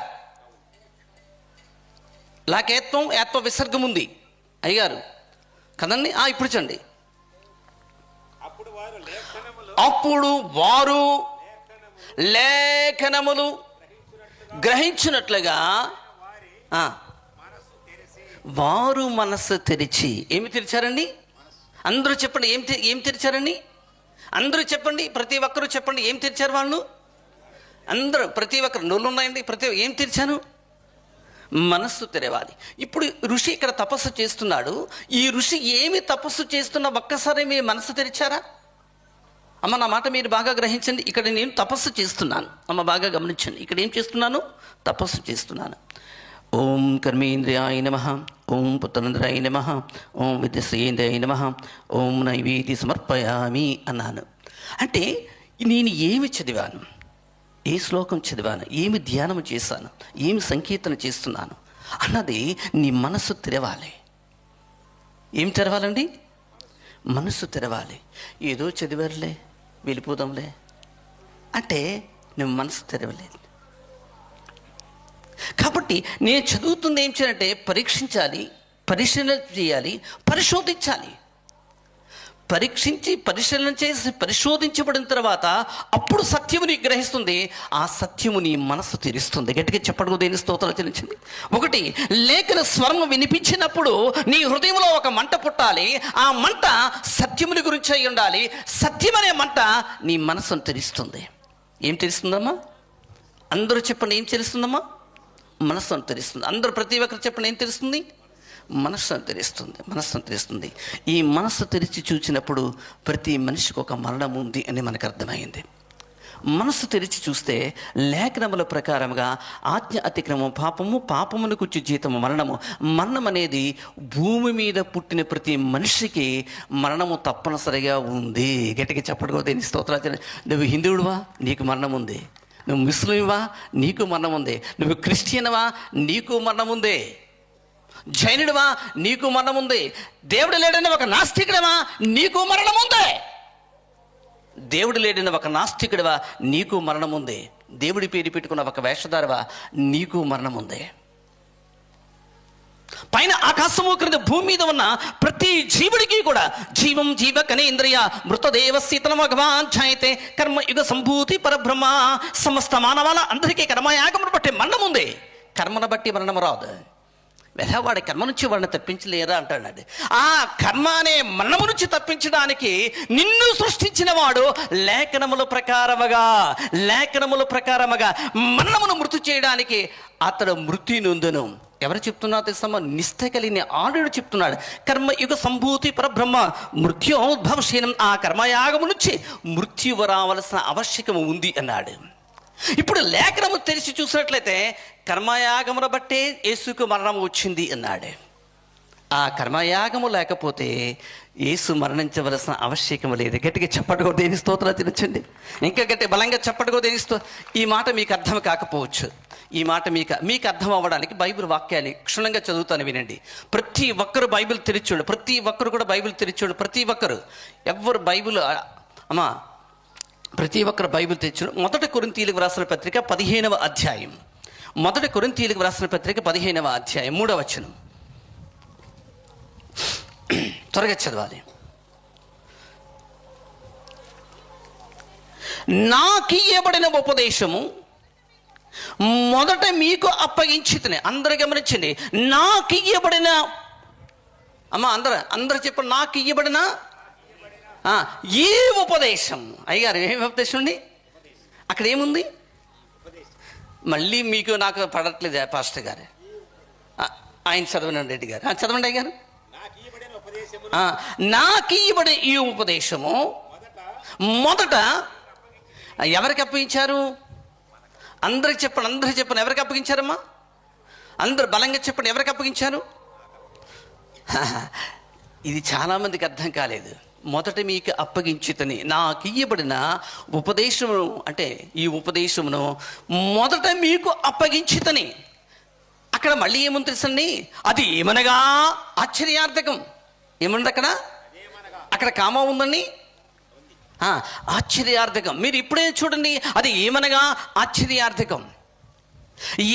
Speaker 1: లాకేత్వం ఏత్వ విసర్గం ఉంది అయ్యారు కదండి. ఇప్పుడు చూడండి, అప్పుడు వారు లేఖనములు గ్రహించినట్లుగా వారు మనస్సు తెరిచి ఏమి తెరిచారండి? అందరూ చెప్పండి. ఏం తెరిచారండి? అందరూ చెప్పండి. ప్రతి ఒక్కరూ చెప్పండి. ఏం తెరిచారు వాళ్ళు? అందరూ ప్రతి ఒక్కరు నోళ్ళు ఉన్నాయండి. ఏం తెరిచాను? మనస్సు తెరవాలి. ఇప్పుడు ఋషి ఇక్కడ తపస్సు చేస్తున్నాడు. ఈ ఋషి ఏమి తపస్సు చేస్తున్నా ఒక్కసారి మీ మనస్సు తెరిచారా? అమ్మ నా మాట మీరు బాగా గ్రహించండి. ఇక్కడ నేను తపస్సు చేస్తున్నాను. అమ్మ బాగా గమనించండి. ఇక్కడ ఏం చేస్తున్నాను? తపస్సు చేస్తున్నాను. ఓం కర్మేంద్రియాయ నమః, ఓం పుత్రేంద్రియాయ నమః, ఓం విద్యశ్రేంద్రియాయ నమః, ఓం నైవేద్య సమర్పయామి అన్నాను. అంటే నేను ఏమి చదివాను, ఏ శ్లోకం చదివాను, ఏమి ధ్యానం చేశాను, ఏమి సంకీర్తన చేస్తున్నాను అన్నది నీ మనస్సు తెరవాలి. ఏం తెరవాలండి? మనస్సు తెరవాలి. ఏదో చదివారులే వెళ్ళిపోదాంలే అంటే నువ్వు మనసు తెరవలేదు. కాబట్టి నేను చదువుతుంది ఏం చేయాలంటే పరీక్షించాలి, పరిశీలన చేయాలి, పరిశోధించాలి. పరీక్షించి పరిశీలన చేసి పరిశోధించబడిన తర్వాత అప్పుడు సత్యము నీ గ్రహిస్తుంది. ఆ సత్యము నీ మనసు తెరుస్తుంది. గట్టిగా చెప్పడం దేని స్తోత్రాలు చెల్లించింది. ఒకటి, లేఖన స్వరం వినిపించినప్పుడు నీ హృదయంలో ఒక మంట పుట్టాలి. ఆ మంట సత్యముని గురించి అయి ఉండాలి. సత్యం అనే మంట నీ మనసును తెరుస్తుంది. ఏం తెరుస్తుందమ్మా? అందరూ చెప్పండి. ఏం తెరుస్తుందమ్మా? మనస్సును తెరుస్తుంది. అందరూ ప్రతి ఒక్కరు చెప్పండి. ఏం తెరుస్తుంది? మనస్సును తెరుస్తుంది. మనస్సును తెరుస్తుంది. ఈ మనస్సు తెరిచి చూసినప్పుడు ప్రతి మనిషికి ఒక మరణం ఉంది అని మనకు అర్థమైంది. మనస్సు తెరిచి చూస్తే లేఖనముల ప్రకారముగా ఆజ్ఞ అతిక్రమం పాపము, పాపమును కూర్చి జీతము మరణము. మరణం అనేది భూమి మీద పుట్టిన ప్రతి మనిషికి మరణము తప్పనిసరిగా ఉంది. గట్టిగా చెప్పడం స్తోత్రాలు. నువ్వు హిందువుడువా, నీకు మరణం ఉంది. నువ్వు ముస్లింవా, నీకు మరణం ఉంది. నువ్వు క్రిస్టియన్వా, నీకు మరణం ఉంది. జైనుడివా, నీకు మరణం ఉంది. దేవుడు లేడని ఒక నాస్తికుడివా, నీకు మరణం ఉంది. దేవుడు లేడని ఒక నాస్తికుడివా, నీకు మరణం ఉంది. దేవుడి పేరు పెట్టుకున్న ఒక వేషధారవా, నీకు మరణం ఉంది. పైన ఆకాశము క్రింద భూమి మీద ఉన్న ప్రతి జీవుడికి కూడా జీవం జీవ కనేంద్రియ మృతదేవ శీతల మగవాధ్యాయతే కర్మ యుగ సంభూతి పరబ్రహ్మ. సమస్త మానవాల అందరికీ కర్మయాగమును బట్టి మరణం ఉంది, కర్మను బట్టి మరణం రాదు. వాడి కర్మ నుంచి వాడిని తప్పించలేరా అంటాడు. ఆ కర్మ అనే మరణము నుంచి తప్పించడానికి నిన్ను సృష్టించిన వాడు లేఖనముల ప్రకారముగా మరణమును మృతి చేయడానికి అతడు మృతి నొందును. ఎవరు చెప్తున్నా తెలుసమ్మా? నిష్ఠ కలిగిన ఆడు చెప్తున్నాడు. కర్మ యుగ సంభూతి పరబ్రహ్మ మృత్యోద్భవశీనం. ఆ కర్మయాగము నుంచి మృత్యువు రావలసిన ఆవశ్యకము ఉంది అన్నాడు. ఇప్పుడు లేఖనము తెలిసి చూసినట్లయితే కర్మయాగమును బట్టే యేసుకు మరణం వచ్చింది అన్నాడు. ఆ కర్మయాగము లేకపోతే యేసు మరణించవలసిన ఆవశ్యకం లేదు. గట్టిగా చప్పట్టుకో దేని స్తోత్రాలు తినచ్చండి. ఇంకా గట్టి బలంగా చప్పట్టుకో దేనిస్తో. ఈ మాట మీకు అర్థం కాకపోవచ్చు. ఈ మాట మీకు అర్థం అవ్వడానికి బైబిల్ వాక్యాన్ని క్షుణ్ణంగా చదువుతాను, వినండి. ప్రతి ఒక్కరు బైబిల్ తెరిచోడు, ప్రతి ఒక్కరు కూడా బైబిల్ తెరిచోడు. ప్రతి ఒక్కరు ఎవరు బైబిల్ అమ్మా ప్రతి ఒక్కరు బైబిల్ తెచ్చాడు. 1 కొరింథీయులకు వ్రాసిన పత్రిక 15వ అధ్యాయం. 1 కొరింథీయులకు వ్రాసిన పత్రిక 15వ అధ్యాయం 3వ వచనం. త్వరగా చదవాలి. నాకియ్యబడిన ఉపదేశము మొదట మీకు అప్పగించితిని. అందరూ గమనించండి. నాకియ్యబడిన అమ్మా అందరూ చెప్పండి. నాకియ్యబడిన ఈ ఉపదేశం. అయ్యారు ఏమి ఉపదేశం అండి? అక్కడ ఏముంది? మళ్ళీ మీకు నాకు పడట్లేదు పాస్టర్ గారు. ఆయన చదవండి రెడ్డి గారు, చదవండి అయ్యారు. నాకు ఇవ్వబడే ఈ ఉపదేశము మొదట ఎవరికి అప్పగించారు? అందరికి చెప్పండి. ఎవరికి అప్పగించారమ్మా? అందరు బలంగా చెప్పండి. ఎవరికి అప్పగించారు? ఇది చాలామందికి అర్థం కాలేదు. మొదట మీకు అప్పగించితని, నాకు ఇయ్యబడిన ఉపదేశమును, అంటే ఈ ఉపదేశమును మొదట మీకు అప్పగించితని. అక్కడ మళ్ళీ ఏముంది తెలుసండి? అది ఏమనగా ఆశ్చర్యార్థకం. ఏముంది అక్కడ కామా ఉందండి. ఆశ్చర్యార్థకం. మీరు ఇప్పుడే చూడండి. అది ఏమనగా ఆశ్చర్యార్థకం.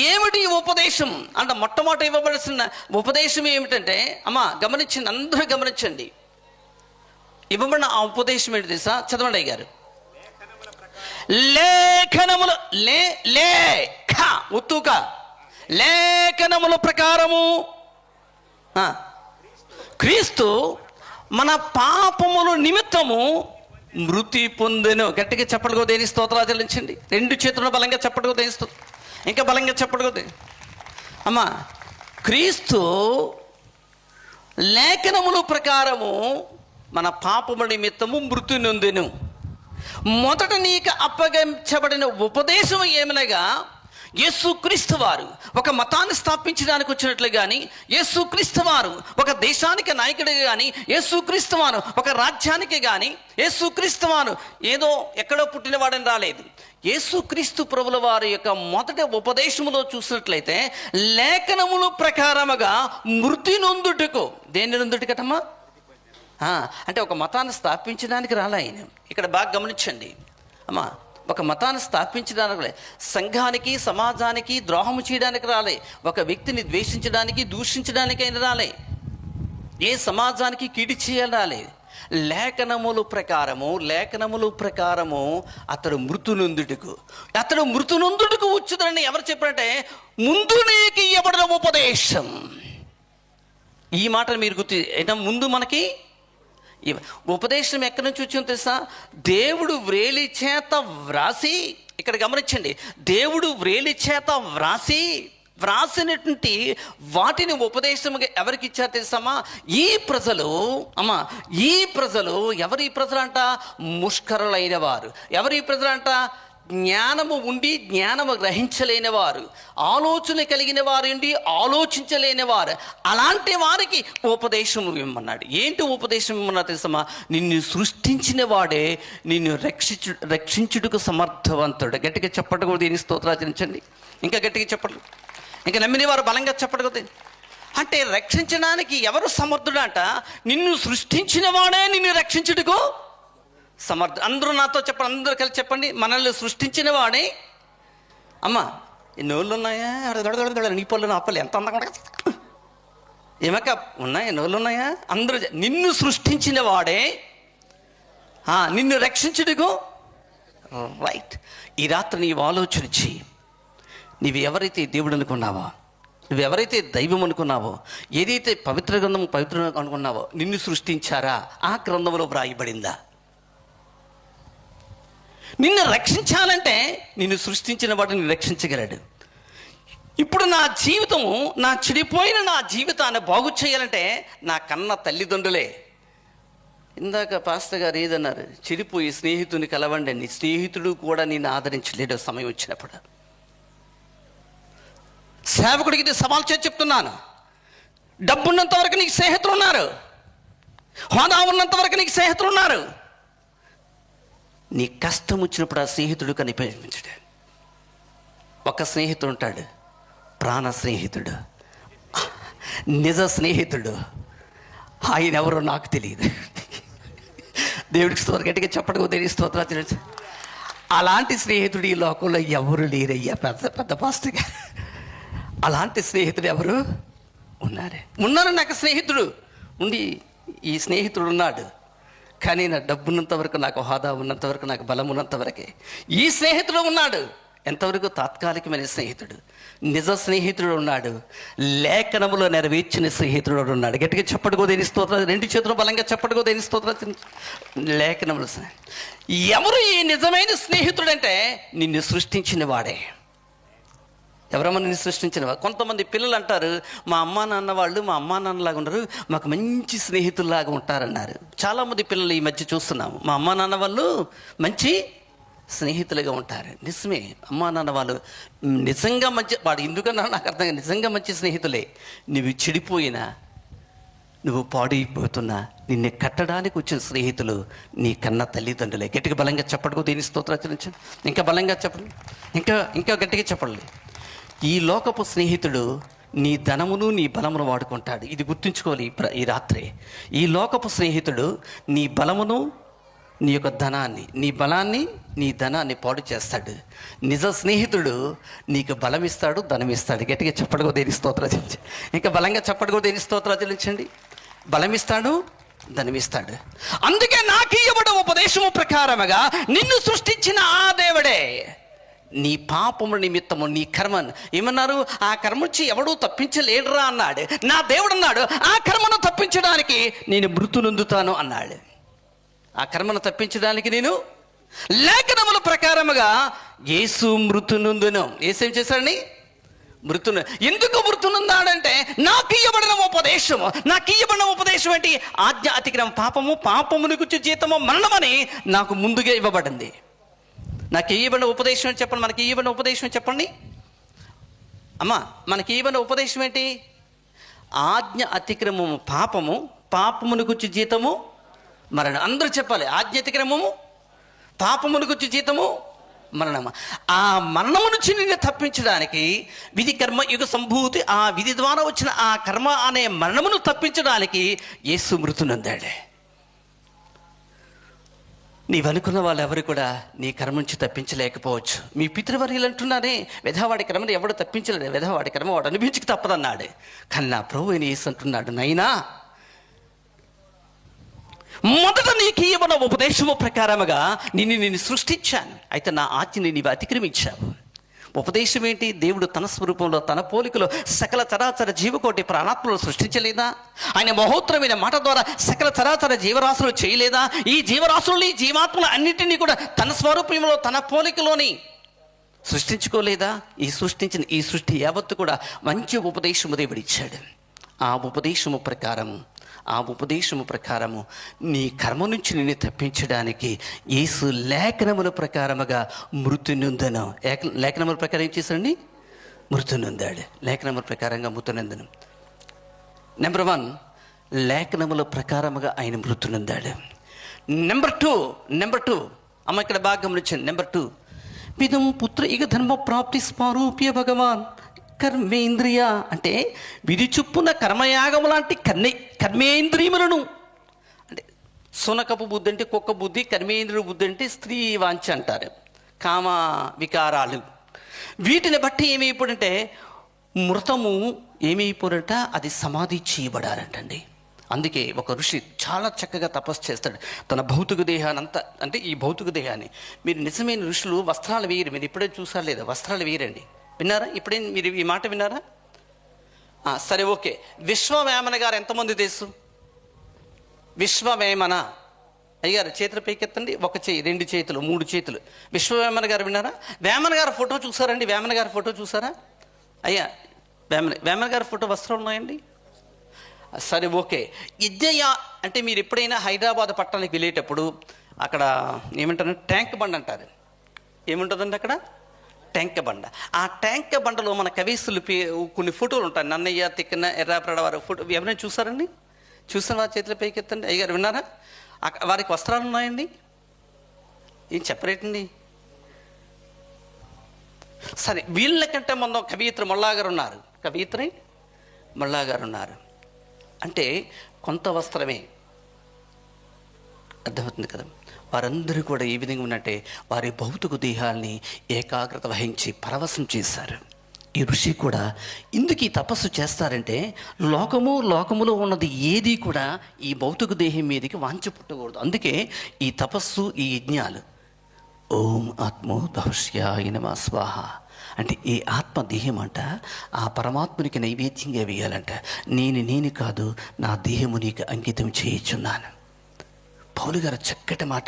Speaker 1: ఏమిటి ఉపదేశం అంటే మొట్టమొదటి ఇవ్వబడాల్సిన ఉపదేశం ఏమిటంటే, అమ్మా గమనించండి, అందరూ గమనించండి. ఇవ్వబడిన ఆ ఉపదేశం ఏంటి తెలుసా? చదవండి అయ్యారు. లేఖనములు లేఖనముల ప్రకారము క్రీస్తు మన పాపముల నిమిత్తము మృతి పొందెను. గట్టిగా చప్పట్టుకో దేని స్తోత్రాలు చెల్లించండి. 2 చేతులను బలంగా చప్పట్టుకో దేని స్తోత్రం. ఇంకా బలంగా చప్పట్టుకో. అమ్మా క్రీస్తు లేఖనముల ప్రకారము మన పాపముల నిమిత్తము మృతి నొందెను. మొదట నీకు అప్పగించబడిన ఉపదేశం ఏమనగా, యేసుక్రీస్తు వారు ఒక మతాన్ని స్థాపించడానికి వచ్చినట్లు కానీ, యేసుక్రీస్తు వారు ఒక దేశానికి నాయకుడిగా కానీ, యేసుక్రీస్తు వారు ఒక రాజ్యానికి కానీ, యేసుక్రీస్తు వారు ఏదో ఎక్కడో పుట్టినవాడని రాలేదు. యేసుక్రీస్తు ప్రభుల వారి యొక్క మొదటి ఉపదేశములో చూసినట్లయితే లేఖనముల ప్రకారముగా మృతి నొందుటకు. దేని నొందుటకటమ్మా? అంటే ఒక మతాన్ని స్థాపించడానికి రాలే ఆయన. ఇక్కడ బాగా గమనించండి అమ్మా. ఒక మతాన్ని స్థాపించడానికి, సంఘానికి సమాజానికి ద్రోహము చేయడానికి రాలే. ఒక వ్యక్తిని ద్వేషించడానికి దూషించడానికి ఆయన రాలే. ఏ సమాజానికి కీడి చేయాలి రాలే. లేఖనముల ప్రకారము అతడు మృతి నొందుటకు వచ్చుదని ఎవరు చెప్పారంటే, ముందు నీకు ఇవ్వబడిన ఉపదేశం. ఈ మాటను మీరు గుర్తు ఏంటో, ముందు మనకి ఉపదేశం ఎక్కడి నుంచి వచ్చిందో తెలుసా? దేవుడు వ్రేలి చేత వ్రాసి, ఇక్కడ గమనించండి, దేవుడు వ్రేలి చేత వ్రాసినటువంటి వాటిని ఉపదేశముగా ఎవరికి ఇచ్చారు తెలుసామా? ఈ ప్రజలు ఎవరి ప్రజలంట? ముష్కరులైన వారు. ఎవరి ప్రజలంట? జ్ఞానము ఉండి జ్ఞానము గ్రహించలేని వారు, ఆలోచన కలిగిన వారు ఉండి ఆలోచించలేని వారు. అలాంటి వారికి ఉపదేశము ఇమ్మన్నాడు. ఏంటి ఉపదేశం ఇమ్మన్నా తెలుసమ్మా? నిన్ను సృష్టించిన వాడే నిన్ను రక్షించుటకు సమర్థవంతుడు. గట్టిగా చెప్పకూడదు. దీని స్తోత్రాచరించండి. ఇంకా గట్టిగా చెప్పడు. ఇంకా నమ్మిన వారు బలంగా చెప్పకూడదు. అంటే రక్షించడానికి ఎవరు సమర్థుడంట? నిన్ను సృష్టించిన వాడే నిన్ను రక్షించుటకు సమర్థ. అందరూ నాతో చెప్పండి, అందరూ కలిసి చెప్పండి. మనల్ని సృష్టించిన వాడే. అమ్మా ఎన్ని ఓళ్ళు ఉన్నాయా? నీ పళ్ళు నా పళ్ళు ఎంత అందంగా ఏమక ఉన్నాయా? నోళ్ళు ఉన్నాయా? అందరూ నిన్ను సృష్టించిన వాడే నిన్ను రక్షించుటకు రైట్. ఈ రాత్రి నీవు ఆలోచన చెయ్యి. నీవు ఎవరైతే దేవుడు అనుకున్నావో, నువ్వు ఎవరైతే దైవం అనుకున్నావో, ఏదైతే పవిత్ర అనుకున్నావో, నిన్ను సృష్టించారా? ఆ గ్రంథంలో వ్రాయబడిందా? నిన్ను రక్షించాలంటే నిన్ను సృష్టించిన వాడు నిన్ను రక్షించగలడు. ఇప్పుడు నా జీవితము, నా చెడిపోయిన నా జీవితాన్ని బాగు చేయాలంటే నా కన్న తల్లిదండ్రులే. ఇందాక పాస్టర్ గారు ఏదన్నారు? చెడిపోయి స్నేహితుని కలవండి. నీ స్నేహితుడు కూడా నిన్ను ఆదరించలేడు సమయం వచ్చినప్పుడు. సేవకుడికి ఇది సవాల్ చేసి చెప్తున్నాను. డబ్బున్నంత వరకు నీకు స్నేహితులు ఉన్నారు, హోదా ఉన్నంత వరకు నీకు స్నేహితులు ఉన్నారు. నీ కష్టం వచ్చినప్పుడు ఆ స్నేహితుడు కనిపించడు. ఒక స్నేహితుడు ఉంటాడు, ప్రాణ స్నేహితుడు, నిజ స్నేహితుడు. ఆయన ఎవరో నాకు తెలియదు. దేవుడికి స్తోత్రం. గట్టిగా చెప్పడం తెలియ స్తోత్రం. అలాంటి స్నేహితుడు ఈ లోకంలో ఎవరు లేరయ్యా. పెద్ద పాస్టర్ గారు, అలాంటి స్నేహితుడు ఎవరు ఉన్నారు? నాకు స్నేహితుడు ఉండి, ఈ స్నేహితుడు ఉన్నాడు. కానీ నా డబ్బున్నంత వరకు, నాకు హోదా ఉన్నంత వరకు, నాకు బలం ఉన్నంత వరకే ఈ స్నేహితుడు ఉన్నాడు. ఎంతవరకు? తాత్కాలికమైన స్నేహితుడు. నిజ స్నేహితుడు ఉన్నాడు, లేఖనములో నెరవేర్చిన స్నేహితుడు ఉన్నాడు. గట్టిగా చెప్పడుకో దేని స్తోత్రం. రెండు చేతులు బలంగా చెప్పడుకో దేని స్తోత్రం. లేఖనములు ఎవరు ఈ నిజమైన స్నేహితుడు అంటే నిన్ను సృష్టించిన వాడే. ఎవరమ్మా నిన్ను సృష్టించిన వాడు? కొంతమంది పిల్లలు అంటారు, మా అమ్మా నాన్న వాళ్ళు మా అమ్మా నాన్నలాగా ఉండరు, మాకు మంచి స్నేహితుల్లాగా ఉంటారన్నారు. చాలామంది పిల్లలు ఈ మధ్య చూస్తున్నాము, మా అమ్మా నాన్న వాళ్ళు మంచి స్నేహితులుగా ఉంటారు. నిజమే, అమ్మా నాన్న వాళ్ళు నిజంగా మంచి, వాడు ఎందుకన్నా నాకు అర్థం కాదు, నిజంగా మంచి స్నేహితులే. నువ్వు చెడిపోయినా, నువ్వు పాడైపోతున్నా, నిన్ను కట్టడానికి వచ్చిన స్నేహితులు నీ కన్న తల్లిదండ్రులే. గట్టిగా బలంగా చెప్పడుకో దీని స్తోత్రాచరించండి. ఇంకా బలంగా చెప్పండి, ఇంకా గట్టిగా చెప్పండి. ఈ లోకపు స్నేహితుడు నీ ధనమును నీ బలమును వాడుకుంటాడు. ఇది గుర్తుంచుకోవాలి ఈ రాత్రి. ఈ లోకపు స్నేహితుడు నీ బలమును, నీ యొక్క ధనాన్ని, నీ బలాన్ని, నీ ధనాన్ని పాడు చేస్తాడు. నిజ స్నేహితుడు నీకు బలం ఇస్తాడు, ధనం ఇస్తాడు. గట్టిగా చెప్పడుకో దేని స్తోత్రాచరించండి. ఇంకా బలంగా చెప్పడుకో దేని స్తోత్రాచరించండి. బలం ఇస్తాడు, ధనం ఇస్తాడు. అందుకే నాకు ఇవ్వడం ఉపదేశము ప్రకారముగా నిన్ను సృష్టించిన ఆ దేవుడే నీ పాపము నిమిత్తము, నీ కర్మను ఏమన్నారు? ఆ కర్మ నుంచి ఎవడూ తప్పించలేడురా అన్నాడు. నా దేవుడు అన్నాడు, ఆ కర్మను తప్పించడానికి నేను మృతునొందుతాను అన్నాడు. ఆ కర్మను తప్పించడానికి నేను లేఖనముల ప్రకారముగా యేసు మృతునందును. యేసేం చేశాడని? మృతును. ఎందుకు మృతునున్నాడంటే నాకు ఇవ్వబడిన ఉపదేశము. నాకు ఇవ్వబడిన ఉపదేశం ఏంటి? ఆజ్ఞ అతిక్రమం పాపము, పాపమును గురించి జీతము మరణమని నాకు ముందుగా ఇవ్వబడింది. నాకు ఇవ్వబడిన ఉపదేశం ఏంటి చెప్పండి. మనకి ఇవ్వబడిన ఉపదేశం చెప్పండి అమ్మా. మనకి ఇవ్వబడిన ఉపదేశం ఏంటి? ఆజ్ఞ అతిక్రమము పాపము, పాపమును గురించి జీతము మరణం. అందరూ చెప్పాలి. ఆజ్ఞ అతిక్రమము, పాపమును గురించి జీతము మరణము. ఆ మరణము నుంచి నిన్ను తప్పించడానికి విధి కర్మ యుగ సంభూతి, ఆ విధి ద్వారా వచ్చిన ఆ కర్మ అనే మరణమును తప్పించడానికి యేసు మృతునందాడే. నీవనుకున్న వాళ్ళు ఎవరు కూడా నీ కర్మ నుంచి తప్పించలేకపోవచ్చు. మీ పితృవర్యులు అంటున్నారే, విధవాడి కర్మను ఎవడు తప్పించలేడు, విధవాడి కర్మ వాడు అనుభవించక తప్పదన్నాడు. కానీ నా ప్రభు అయిన యేసు అంటున్నాడు, నైనా మొదట నీకు ఇవ్వన ఉపదేశము ప్రకారముగా నిన్ను సృష్టించాను, అయితే నా ఆజ్ఞని నీవు అతిక్రమించావు. ఉపదేశం ఏంటి? దేవుడు తన స్వరూపంలో, తన పోలికలో సకల చరాచర జీవకోటి ప్రాణాత్మలు సృష్టించలేదా? ఆయన మహోత్తరమైన మాట ద్వారా సకల చరాచర జీవరాశులు చేయలేదా? ఈ జీవరాశుల్ని, జీవాత్మలు అన్నింటినీ కూడా తన స్వరూపంలో, తన పోలికలోని సృష్టించుకోలేదా? సృష్టించిన ఈ సృష్టి యావత్తు కూడా మంచి ఉపదేశము దేవుడు ఇచ్చాడు. ఆ ఉపదేశము ప్రకారము నీ కర్మ నుంచి నిన్ను తప్పించడానికి యేసు లేఖనముల ప్రకారముగా మృతునందను. లేఖనముల ప్రకారం ఏం చేశాడండి? మృతునందాడు. లేఖనముల ప్రకారంగా మృతునందను. నెంబర్ 1, లేఖనముల ప్రకారముగా ఆయన మృతునందాడు. నెంబర్ టూ అమ్మ ఇక్కడ బాగా గమనించండి. నెంబర్ 2, విధం పుత్ర ఇక ధర్మ ప్రాప్తి స్వరూప్య భగవాన్ కర్మేంద్రియ అంటే విధి చొప్పున కర్మయాగము లాంటి కర్మేంద్రియములను, అంటే సునకపు బుద్ధి అంటే కుక్క బుద్ధి, కర్మేంద్రియ బుద్ధి అంటే స్త్రీ వాంఛ అంటారు, కామ వికారాలు. వీటిని బట్టి ఏమైపోయిందంటే మృతము ఏమైపోరట, అది సమాధి చేయబడాలంటండి. అందుకే ఒక ఋషి చాలా చక్కగా తపస్సు చేస్తాడు. తన భౌతిక దేహాన్ని అంతా, అంటే ఈ భౌతిక దేహాన్ని, మీరు నిజమైన ఋషులు వస్త్రాలు వేయరు. మీరు ఇప్పుడే చూసారు లేదా? వస్త్రాలు వేయరండి. విన్నారా? ఇప్పుడే మీరు ఈ మాట విన్నారా? సరే, ఓకే. విశ్వవేమన గారు ఎంతమంది తెలుసు? విశ్వవేమన అయ్యారు, చేతులు పైకెత్తండి. ఒక చేయి, 2 చేతులు, 3 చేతులు. విశ్వవేమన గారు విన్నారా? వేమన గారి ఫోటో చూసారండి? వేమన గారి ఫోటో చూసారా? అయ్యా, వేమన గారి ఫోటో వస్త్రాలు ఉన్నాయండి? సరే, ఓకే. ఇద్దయ్య అంటే మీరు ఎప్పుడైనా హైదరాబాద్ పట్టణానికి వెళ్ళేటప్పుడు అక్కడ ఏమంటారు, ట్యాంక్ బండ్ అంటారు. ఏముంటుందండి అక్కడ? ట్యాంక్ బండ. ఆ ట్యాంక్ బండలో మన కవీసులు కొన్ని ఫోటోలు ఉంటాయి. నన్నయ్య, తిక్కన, ఎర్రాప్రడ వారి ఫోటో ఎవరైనా చూసారండి? చూసిన వారి చేతుల పైకి ఎత్తండి. అయ్యారు, విన్నారా? వారికి వస్త్రాలు ఉన్నాయండి? ఏం చెప్పరేటండి? సరే, వీళ్ళకంటే ముందు కవియిత్రి మొల్లాగారు ఉన్నారు. కవియిత్రి మొల్లాగారు ఉన్నారు. అంటే కొంత వస్త్రమే, అర్థమవుతుంది కదా? వారందరూ కూడా ఏ విధంగా ఉన్నట్టే వారి భౌతిక దేహాల్ని ఏకాగ్రత వహించి పరవశం చేశారు. ఈ ఋషి కూడా ఎందుకు ఈ తపస్సు చేస్తారంటే, లోకములో ఉన్నది ఏది కూడా ఈ భౌతిక దేహం మీదకి వాంఛ పుట్టకూడదు. అందుకే ఈ తపస్సు, ఈ యజ్ఞాలు. ఓం ఆత్మో దహస్యాయ నమః స్వాహ అంటే ఈ ఆత్మదేహం అంట ఆ పరమాత్మునికి నైవేద్యంగా వేయాలంట. నేను కాదు, నా దేహము నీకు అంకితం చేయుచున్నాను. పౌలు గారు చక్కటి మాట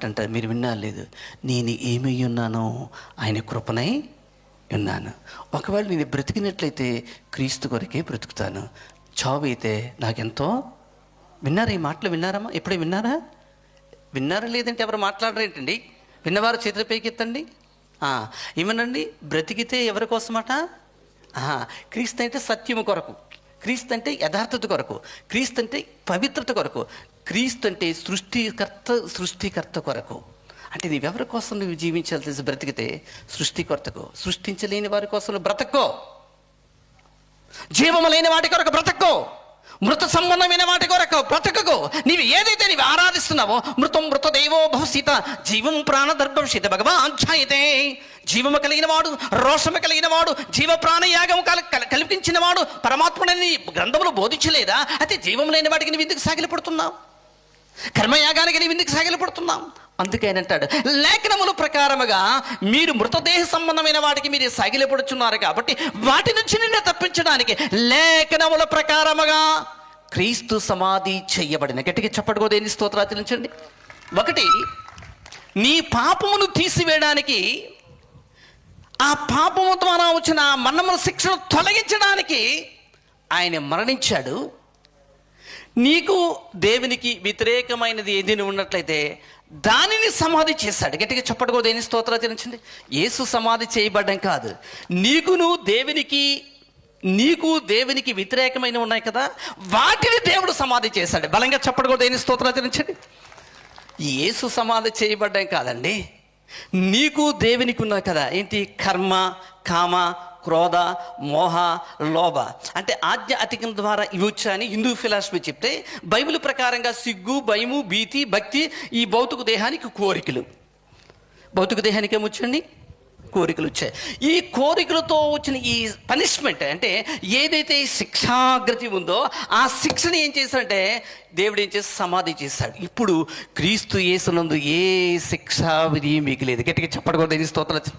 Speaker 1: అంటారు. మీరు విన్నారు లేదు? నేను ఏమై ఉన్నానో ఆయన కృపనై ఉన్నాను. ఒకవేళ నేను బ్రతికినట్లయితే క్రీస్తు కొరకే బ్రతుకుతాను. చావు అయితే నాకెంతో. విన్నారా? ఈ మాటలు విన్నారమ్మా? ఎప్పుడే విన్నారా? విన్నారా? లేదంటే ఎవరు మాట్లాడరేంటండి? విన్నవారు చేతుల పైకి ఎత్తండి. ఏమనండి? బ్రతికితే ఎవరి కోసమట? క్రీస్తు అంటే సత్యము కొరకు, క్రీస్తు అంటే యథార్థత కొరకు, క్రీస్తు అంటే పవిత్రత కొరకు, క్రీస్తు అంటే సృష్టికర్త కొరకు. అంటే నీవెవరి కోసం నువ్వు జీవించాలి తెలిసి? బ్రతికితే సృష్టికర్తకు, సృష్టించలేని వారి కోసం నువ్వు బ్రతక్కో, జీవము లేని వాటి కొరకు బ్రతక్కో, మృత సంబంధమైన వాటి కొరకు బ్రతకకు. నీవు ఏదైతే నీవు ఆరాధిస్తున్నావో, మృతదేవో భవసీత జీవం ప్రాణదర్భంశిత భగవాధ్యాయతే. జీవము కలిగిన వాడు, రోషము కలిగిన వాడు, జీవ ప్రాణయాగము కల్పించిన వాడు పరమాత్ముడని గ్రంథములు బోధించలేదా? అయితే జీవం లేని వాటికి నీవు ఎందుకు సాగిలపడుతున్నావు? కర్మయాగానికి నీవు ఎందుకు సాగిలపడుతున్నావు? అందుకే ఆయన అంటాడు, లేఖనముల ప్రకారముగా మీరు మృతదేహ సంబంధమైన వాటికి మీరు సాగిలపడుచున్నారు కాబట్టి వాటి నుంచి నిన్ను తప్పించడానికి లేఖనముల ప్రకారముగా క్రీస్తు సమాధి చెయ్యబడిన. గట్టిగా చప్పట్టుకో, దేని స్తోత్రాచరించండి. ఒకటి, నీ పాపమును తీసివేయడానికి, ఆ పాపము ద్వారా వచ్చిన మరణముల శిక్షను తొలగించడానికి ఆయన మరణించాడు. నీకు దేవునికి వ్యతిరేకమైనది ఏదైనా ఉన్నట్లయితే దానిని సమాధి చేశాడు. గట్టిగా చెప్పడుకో, దేని స్తోత్రాచరించండి. యేసు సమాధి చేయబడ్డం కాదు, నీకు దేవునికి వ్యతిరేకమైన ఉన్నాయి కదా, వాటిని దేవుడు సమాధి చేశాడు. బలంగా చెప్పడుకో, దేని స్తోత్రాచరించండి. యేసు సమాధి చేయబడ్డం కాదండి, నీకు దేవునికి ఉన్నా కదా. ఏంటి? కర్మ, కామ, క్రోధ, మోహ, లోభ. అంటే ఆధ్యాత్మికం ద్వారా ఇవి వచ్చాయని హిందూ ఫిలాసఫీ చెప్తే, బైబిల్ ప్రకారంగా సిగ్గు, భయము, భీతి, భక్తి ఈ భౌతిక దేహానికి కోరికలు. భౌతిక దేహానికి ఏమొచ్చండి? కోరికలు వచ్చాయి. ఈ కోరికలతో వచ్చిన ఈ పనిష్మెంట్, అంటే ఏదైతే శిక్షాగ్రతి ఉందో ఆ శిక్షని ఏం చేశాడంటే దేవుడు ఏం చేసి సమాధి చేశాడు. ఇప్పుడు క్రీస్తు యేసునందు ఏ శిక్షా విధి మీకు లేదు. గట్టిగా చెప్పకూడదు, దేని స్తోత్రాలు.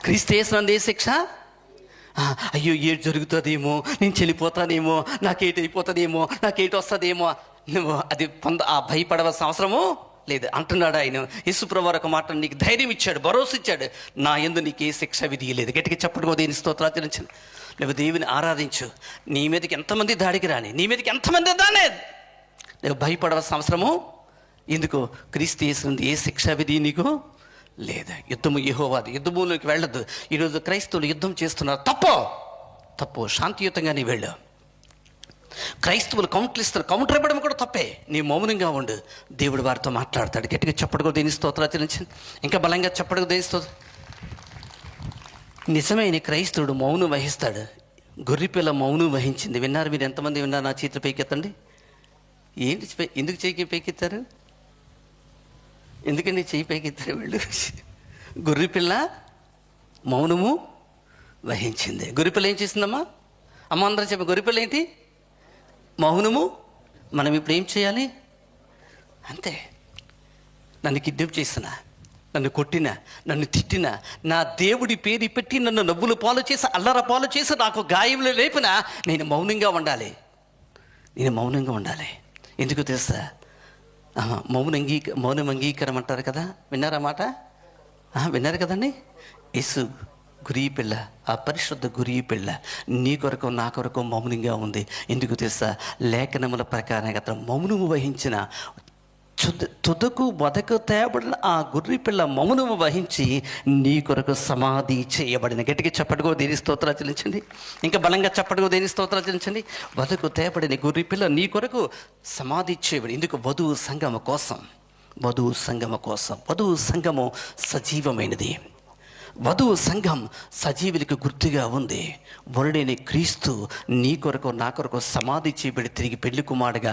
Speaker 1: క్రీస్తు యేసునందు ఏ శిక్ష? అయ్యో ఏడు జరుగుతుందేమో, నేను చెల్లిపోతానేమో, నాకేటి అయిపోతుందేమో, నాకేటి వస్తుందేమో, నువ్వు అది ఆ భయపడవలసిన అవసరము లేదు అంటున్నాడు ఆయన. యేసుప్రభువు ఒక మాట నీకు ధైర్యం ఇచ్చాడు, భరోసా ఇచ్చాడు. నా యందు నీకు ఏ శిక్ష విధి లేదు. గట్టిగా చెప్పడుకో, దేని స్తోత్రాచరించు. నువ్వు దేవుని ఆరాధించు. నీ మీదకి ఎంతమంది దాడికి రాని, నీ మీదకి ఎంతమంది దానే, నువ్వు భయపడవలసిన అవసరము ఎందుకు? క్రీస్తు యేసునందు ఏ శిక్షా విధి నీకు లేదా. యుద్ధము యెహోవాది, యుద్ధములోకి వెళ్ళొద్దు. ఈరోజు క్రైస్తవులు యుద్ధం చేస్తున్నారు. తప్పు. శాంతియుతంగా నీ వెళ్ళు. క్రైస్తవులు కౌంటర్లు ఇస్తారు, కౌంటర్ ఇవ్వడం కూడా తప్పే. నీ మౌనంగా ఉండు, దేవుడు వారితో మాట్లాడతాడు. గట్టిగా చెప్పడుకో, దేని స్తోత్రాచరించండి. ఇంకా బలంగా చెప్పడుకో, దేని స్తోత్రం. నిజమైన క్రైస్తవుడు మౌనం వహిస్తాడు. గొర్రెపిల్ల మౌనం వహించింది. విన్నారు? మీరు ఎంతమంది విన్నారు? నా చేతులు పైకెత్తండి. ఏంటి ఎందుకు చేయి పైకెత్తారు? ఎందుకండి చేయి పైకెత్తారు వీళ్ళు? గొర్రెపిల్ల మౌనము వహించింది. గొర్రెపిల్ల ఏం చేసిందమ్మా? అమ్మ అందరూ చెప్పి, గొర్రెపిల్ల ఏంటి? మౌనము. మనం ఇప్పుడు ఏం చేయాలి? అంతే. నన్ను కిడ్నాప్ చేసిన, నన్ను కొట్టిన, నన్ను తిట్టిన, నా దేవుడి పేరు పెట్టి నన్ను నవ్వులు పాలు చేసి, అల్లర పాలు చేసి, నాకు గాయములు లేపిన, నేను మౌనంగా ఉండాలి. నేను మౌనంగా ఉండాలి. ఎందుకు తెలుసా? మౌనం అంగీకారం అంటారు కదా, విన్నారా మాట? విన్నారు కదండి. యేసు గురి పిల్ల, ఆ పరిశుద్ధ గురి పిల్ల నీ కొరకు నా కొరకు మౌనంగా ఉంది. ఎందుకు తెలుసా? లేఖనముల ప్రకారంగా అతను మౌనము వహించిన, తుదకు బతకు తేబడిన ఆ గుర్రి పిల్ల మౌనము వహించి నీ కొరకు సమాధి చేయబడిన. గట్టిగా చప్పటిగో దేని స్తోత్రాలు చెల్లించండి. ఇంకా బలంగా చప్పటిగో దేని స్తోత్రాలు చెల్లించండి. బతుకు తేబడిన గుర్రి పిల్ల నీ కొరకు సమాధి చేయబడి. ఎందుకు? వధువు సంగమ కోసం. వధువు సంగమ కోసం. వధువు సంగము సజీవమైనది. వధువు సంఘం సజీవులకు గుర్తుగా ఉంది. వరుడైన క్రీస్తు నీ కొరకు నా కొరకు సమాధి చేయబడి తిరిగి పెళ్లి కుమారుడుగా